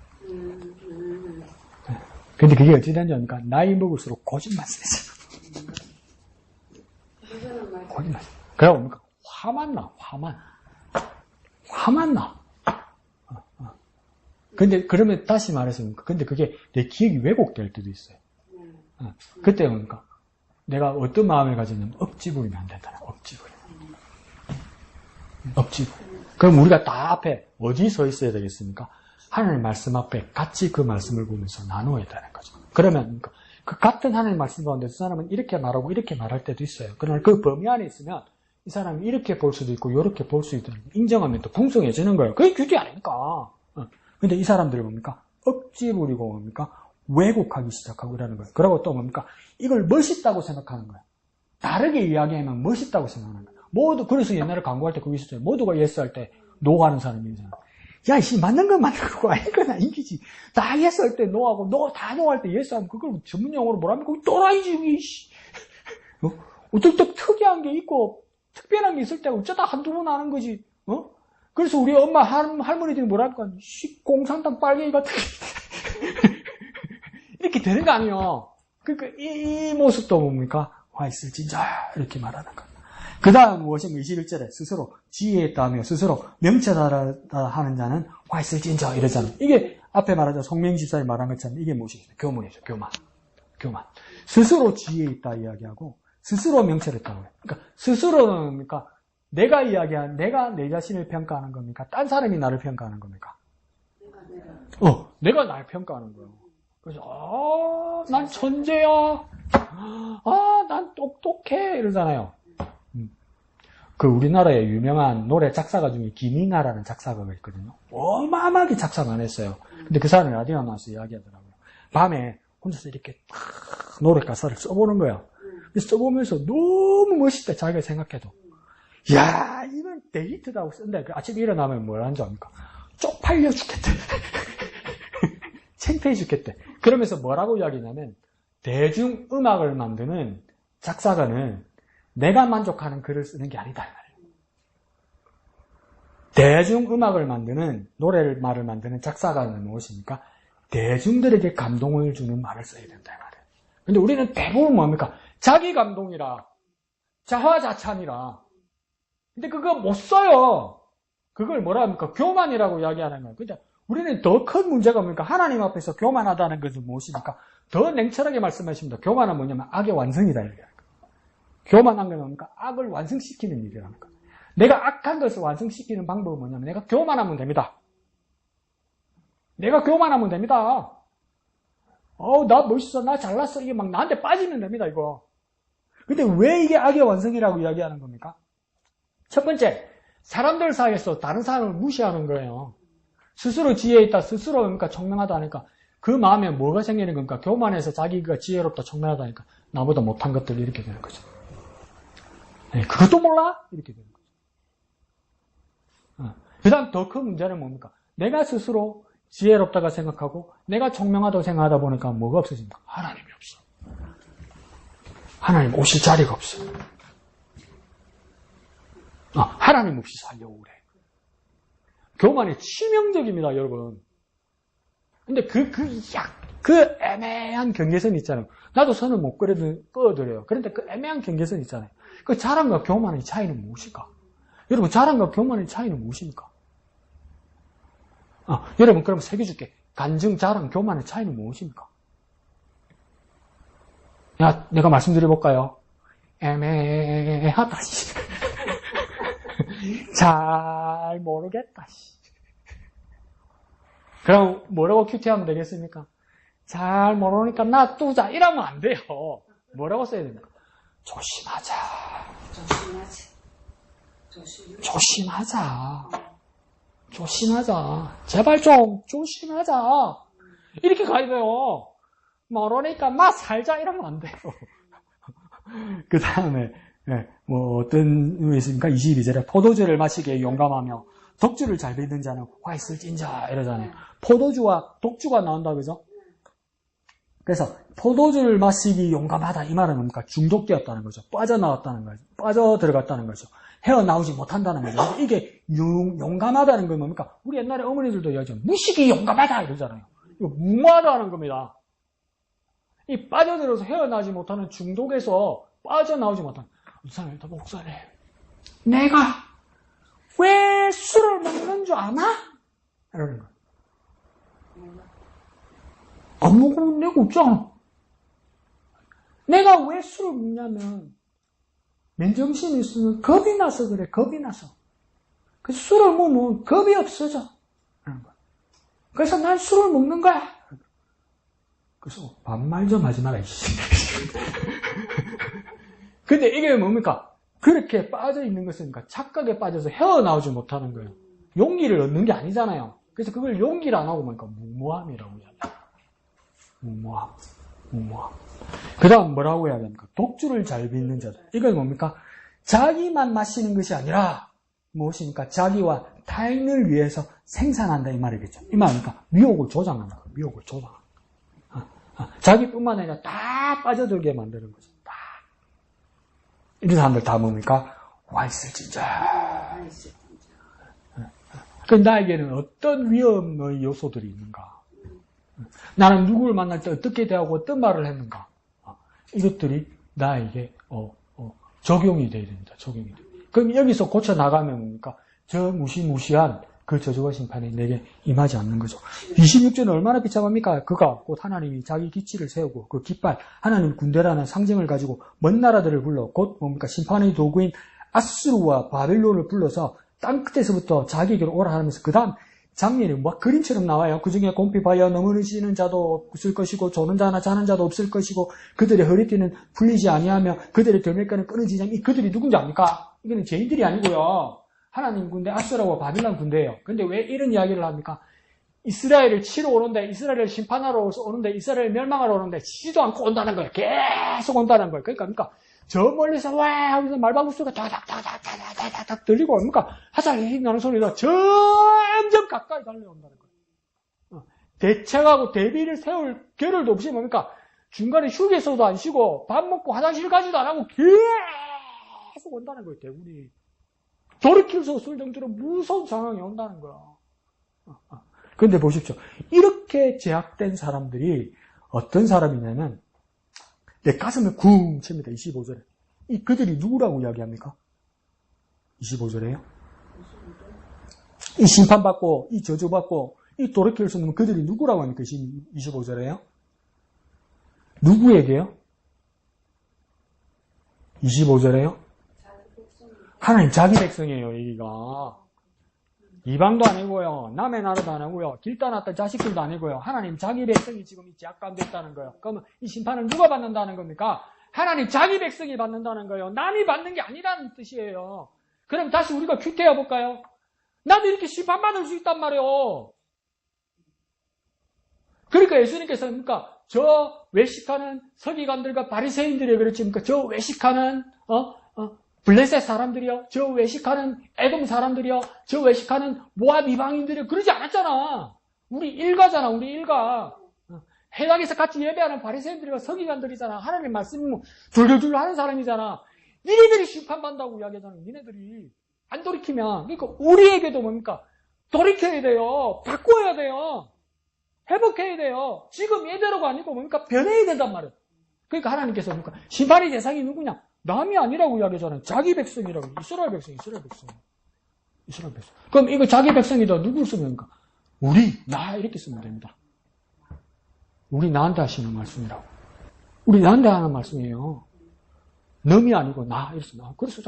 S1: 근데 그게 어찌된지 아닙니까? 나이 먹을수록 고집만 세죠. 고집만 세. 그래 뭡니까? 화만 나, 화만 나. 근데 그러면 다시 말해서 근데 그게 내 기억이 왜곡될 때도 있어요. 그때 뭡니까? 내가 어떤 마음을 가졌냐면 억지 부리면 안 된다. 억지 부리. 그럼 우리가 다 앞에 어디 서 있어야 되겠습니까? 하나님 말씀 앞에 같이 그 말씀을 보면서 나누어야 되는 거죠. 그러면 그 같은 하나님 말씀 가운데 그 사람은 이렇게 말하고 이렇게 말할 때도 있어요. 그러나 그 범위 안에 있으면 이 사람이 이렇게 볼 수도 있고 이렇게 볼 수 있다는 인정하면 또 풍성해지는 거예요. 그게 규제 아닙니까? 근데 이 사람들이 뭡니까? 억지 부리고 뭡니까? 왜곡하기 시작하고 이러는 거예요. 그리고 또 뭡니까? 이걸 멋있다고 생각하는 거예요. 다르게 이야기하면 멋있다고 생각하는 거예요. 모두, 그래서 옛날에 광고할 때 그거 있었어요. 모두가 예스 할 때 노하는 사람이 있잖아. 야, 이 맞는 건 맞는 거고, 아닌 건 아닌 거지. 다 예스 할 때 노하고, 다 노할 때 예스 하면 그걸 전문 용어로 뭐랍니까? 또라이지, 이씨. 어떻게 특이한 게 있고, 특별한 게 있을 때 어쩌다 한두 번 하는 거지, 그래서 우리 엄마, 할머니들이 뭐랄까, 공산당 빨갱이 같은 이렇게 되는 거 아니에요. 그러니까 이 모습도 뭡니까? 화 있을진자, 이렇게 말하는 거. 그 다음 무엇인가 21절에 스스로 지혜했다며 스스로 명철하다 하는 자는 화 있을진저 이러잖아요. 이게 앞에 말하자 송명집사님 말한 것처럼 이게 무엇이겠어요? 교문이죠. 교만. 스스로 지혜있다 이야기하고 스스로 명철했다고 해요. 그러니까 스스로는 그러니까 내가 이야기한 내가 내 자신을 평가하는 겁니까? 딴 사람이 나를 평가하는 겁니까? 내가 나를 평가하는 거예요. 그래서 난 천재야. 난 똑똑해 이러잖아요. 그 우리나라의 유명한 노래 작사가 중에 김잉하라는 작사가가 있거든요. 어마어마하게 작사만 했어요. 근데 그 사람이 라디오 나와서 이야기하더라고요. 밤에 혼자서 이렇게 노래 가사를 써보는 거예요. 써보면서 너무 멋있다 자기가 생각해도. 야 이건 데이트다고 쓴다. 아침에 일어나면 뭘 하는 줄 압니까? 쪽팔려 죽겠대. 창피해 죽겠대. 그러면서 뭐라고 이야기냐면 대중음악을 만드는 작사가는 내가 만족하는 글을 쓰는 게 아니다. 대중음악을 만드는 말을 만드는 작사가는 무엇입니까? 대중들에게 감동을 주는 말을 써야 된다 말이에요. 근데 우리는 대부분 뭡니까? 자기 감동이라 자화자찬이라. 근데 그거 못 써요. 그걸 뭐라 합니까? 교만이라고 이야기하는 거예요. 근데 우리는 더 큰 문제가 뭡니까? 하나님 앞에서 교만하다는 것은 무엇입니까? 더 냉철하게 말씀하십니다. 교만은 뭐냐면 악의 완성이다 이렇게. 교만한 게 뭡니까? 악을 완성시키는 일이라는 거예요. 내가 악한 것을 완성시키는 방법은 뭐냐면 내가 교만하면 됩니다. 내가 교만하면 됩니다. 나 멋있어, 나 잘났어, 이게 막 나한테 빠지면 됩니다, 이거. 근데 왜 이게 악의 완성이라고 이야기하는 겁니까? 첫 번째, 사람들 사이에서 다른 사람을 무시하는 거예요. 스스로 지혜 있다, 스스로 그러니까 청명하다 하니까 그 마음에 뭐가 생기는 겁니까? 교만해서 자기가 지혜롭다, 청명하다 하니까 나보다 못한 것들 이렇게 되는 거죠. 그것도 몰라? 이렇게 되는 거죠. 그 다음 더 큰 문제는 뭡니까? 내가 스스로 지혜롭다고 생각하고 내가 총명하다고 생각하다 보니까 뭐가 없어진다? 하나님이 없어. 하나님 오실 자리가 없어. 하나님 없이 살려고 그래. 교만이 치명적입니다, 여러분. 근데 그 애매한 경계선 있잖아요. 나도 선을 못 꺼드려요. 그런데 그 애매한 경계선 있잖아요. 그 자랑과 교만의 차이는 무엇일까? 여러분, 자랑과 교만의 차이는 무엇입니까? 여러분, 그럼 새겨줄게. 간증, 자랑, 교만의 차이는 무엇입니까? 야, 내가 말씀드려볼까요? 애매하다, 씨. 잘 모르겠다, 씨. 그럼 뭐라고 큐티하면 되겠습니까? 잘 모르니까 놔두자. 이러면 안 돼요. 뭐라고 써야 됩니까? 조심하자. 조심하자. 제발 좀 조심하자. 이렇게 가야 돼요. 모르니까 막 살자. 이러면 안 돼요. 그 다음에 뭐 어떤 의미 있습니까? 22절에 포도주를 마시기에 용감하며 독주를 잘 빚는 자는 화 있을진자 이러잖아요. 포도주와 독주가 나온다 그죠? 그래서 포도주를 마시기 용감하다 이 말은 뭡니까? 중독되었다는 거죠. 빠져나왔다는 거죠. 빠져들어갔다는 거죠. 헤어나오지 못한다는 거죠. 이게 용감하다는 건 뭡니까? 우리 옛날에 어머니들도 이야기하죠. 무식이 용감하다 이러잖아요. 이거 무모하다는 겁니다. 이 빠져들어서 헤어나오지 못하는 중독에서 빠져나오지 못하는 목사님 내가 왜 술을 먹는 줄 아나? 이러는 거예요. 안 먹으면 내가 없잖아. 내가 왜 술을 먹냐면 맨정신이 있으면 겁이 나서 그래. 겁이 나서. 그래서 술을 먹으면 겁이 없어져. 이러는 거야. 그래서 난 술을 먹는 거야. 그래서 반말 좀 하지 마라. 근데 이게 뭡니까? 그렇게 빠져있는 것은 착각에 빠져서 헤어나오지 못하는 거예요. 용기를 얻는 게 아니잖아요. 그래서 그걸 용기를 안 하고 보니까 무모함이라고 해야 돼요. 무모함. 그 다음 뭐라고 해야 됩니까? 독주를 잘 빚는 자들. 이건 뭡니까? 자기만 마시는 것이 아니라 무엇입니까? 자기와 타인을 위해서 생산한다 이 말이겠죠. 이 말입니까? 미혹을 조장한다. 미혹을 조장한다. 자기뿐만 아니라 다 빠져들게 만드는 거죠. 다. 이런 사람들 다 뭡니까? 와 있을진자. 그 나에게는 어떤 위험의 요소들이 있는가? 나는 누구를 만날 때 어떻게 대하고 어떤 말을 했는가? 이것들이 나에게 적용이 돼야 됩니다. 적용이 돼요. 그럼 여기서 고쳐 나가면 뭡니까? 저 무시무시한 그 저주와 심판이 내게 임하지 않는 거죠. 26절은 얼마나 비참합니까? 그가 곧 하나님이 자기 기치를 세우고 그 깃발 하나님 군대라는 상징을 가지고 먼 나라들을 불러 곧 뭡니까? 심판의 도구인 아수르와 바벨론을 불러서 땅 끝에서부터 자기에게로 오라 하면서 그 다음 장면이 뭐 그림처럼 나와요. 그 중에 공핍하여 넘어지는 자도 없을 것이고 조는 자나 자는 자도 없을 것이고 그들의 허리띠는 풀리지 아니하며 그들의 결매가는 끊어지지 않으며 그들이 누군지 압니까? 이거는 죄인들이 아니고요. 하나님 군대 아수라와 바빌론 군대예요. 근데 왜 이런 이야기를 합니까? 이스라엘을 치러 오는데 이스라엘을 심판하러 오는데 이스라엘을 멸망하러 오는데 치지도 않고 온다는 거예요. 계속 온다는 거예요. 그러니까 저 멀리서 와 하면서 말방구수가 다닥다닥다닥다닥 들리고 뭡니까? 화살이 나는 소리가 점점 가까이 달려온다는 거예요. 대책하고 대비를 세울 겨를도 없이 뭡니까? 중간에 휴게소도 안 쉬고 밥 먹고 화장실 가지도 안 하고 계속 온다는 거예요. 대군이. 돌이킬 수 없을 정도로 무서운 상황이 온다는 거야. 그런데 보십시오. 이렇게 제약된 사람들이 어떤 사람이냐면 내 가슴을 쿵 칩니다. 25절에. 그들이 누구라고 이야기합니까? 25절에요. 이 심판받고 이 저주받고 이 돌이킬 수 없는 그들이 누구라고 합니까? 25절에요. 누구에게요? 25절에요. 하나님 자기 백성이에요. 여기가. 이방도 아니고요. 남의 나라도 아니고요. 길 떠났던 자식들도 아니고요. 하나님 자기 백성이 지금 이 제약 가운데 있다는 거예요. 그러면 이 심판을 누가 받는다는 겁니까? 하나님 자기 백성이 받는다는 거예요. 남이 받는 게 아니라는 뜻이에요. 그럼 다시 우리가 큐티해 볼까요? 나도 이렇게 심판받을 수 있단 말이에요. 그러니까 예수님께서 뭡니까? 저 외식하는 서기관들과 바리새인들이 그렇지 뭡니까? 저 외식하는 블레셋 사람들이요. 저 외식하는 에돔 사람들이요. 저 외식하는 모압 이방인들이요. 그러지 않았잖아. 우리 일가잖아. 우리 일가. 해당에서 같이 예배하는 바리새인들과 서기관들이잖아. 하나님 말씀 줄줄줄 하는 사람이잖아. 니네들이 심판받는다고 이야기하잖아. 니네들이. 안 돌이키면. 그러니까 우리에게도 뭡니까? 돌이켜야 돼요. 바꿔야 돼요. 회복해야 돼요. 지금 이대로가 아니고 뭡니까? 변해야 된단 말이에요. 그러니까 하나님께서 뭡니까? 심판의 대상이 누구냐? 남이 아니라고 이야기하잖아요. 자기 백성이라고. 이스라엘 백성. 이스라엘 백성. 그럼 이거 자기 백성이다. 누구를 쓰면 됩니까? 우리, 나 이렇게 쓰면 됩니다. 우리 나한테 하시는 말씀이라고. 우리 나한테 하는 말씀이에요. 넘이 아니고 나. 이래서 나. 그래서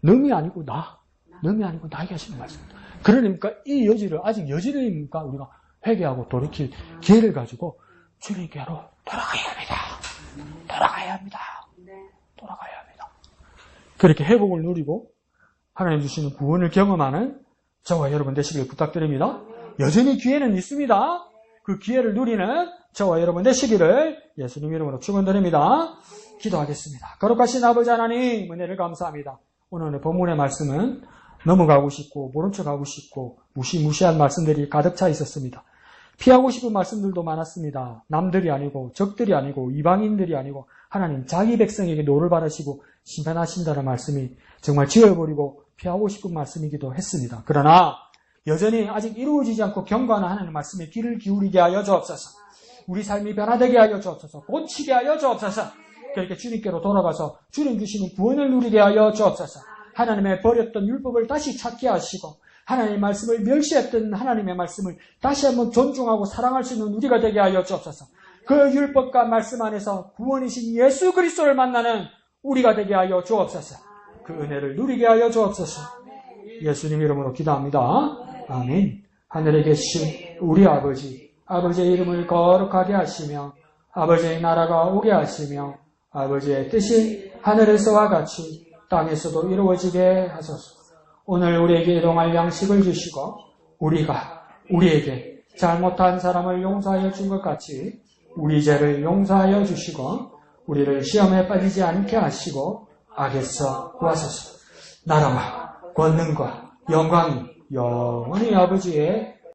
S1: 넘이 아니고 나. 넘이 아니고 나에게 하시는 말씀. 그러니까 이 여지를, 아직 여지입니까? 우리가 회개하고 돌이킬 기회를 가지고 주님께로 돌아가야 합니다. 돌아가야 합니다. 돌아가야 합니다. 그렇게 회복을 누리고 하나님 주시는 구원을 경험하는 저와 여러분 되시길 부탁드립니다. 여전히 기회는 있습니다. 그 기회를 누리는 저와 여러분 되시기를 예수님 이름으로 축원드립니다. 기도하겠습니다. 거룩하신 아버지 하나님 은혜를 감사합니다. 오늘의 본문의 말씀은 넘어가고 싶고 모른 척하고 싶고 무시무시한 말씀들이 가득 차 있었습니다. 피하고 싶은 말씀들도 많았습니다. 남들이 아니고 적들이 아니고 이방인들이 아니고 하나님 자기 백성에게 노를 바라시고 심판하신다는 말씀이 정말 지워버리고 피하고 싶은 말씀이기도 했습니다. 그러나 여전히 아직 이루어지지 않고 경고하는 하나님의 말씀에 귀를 기울이게 하여 주옵소서. 우리 삶이 변화되게 하여 주옵소서. 고치게 하여 주옵소서. 그렇게 주님께로 돌아가서 주님 주시는 구원을 누리게 하여 주옵소서. 하나님의 버렸던 율법을 다시 찾게 하시고 하나님의 말씀을 멸시했던 하나님의 말씀을 다시 한번 존중하고 사랑할 수 있는 우리가 되게 하여 주옵소서. 그 율법과 말씀 안에서 구원이신 예수 그리스도를 만나는 우리가 되게 하여 주옵소서. 그 은혜를 누리게 하여 주옵소서. 예수님 이름으로 기도합니다. 아멘. 하늘에 계신 우리 아버지, 아버지의 이름을 거룩하게 하시며 아버지의 나라가 오게 하시며 아버지의 뜻이 하늘에서와 같이 땅에서도 이루어지게 하소서. 오늘 우리에게 일용할 양식을 주시고 우리가 우리에게 잘못한 사람을 용서하여 준 것 같이 우리 죄를 용서하여 주시고 우리를 시험에 빠지지 않게 하시고 악에서 구하소서. 나라와 권능과 영광이 영원히 아버지의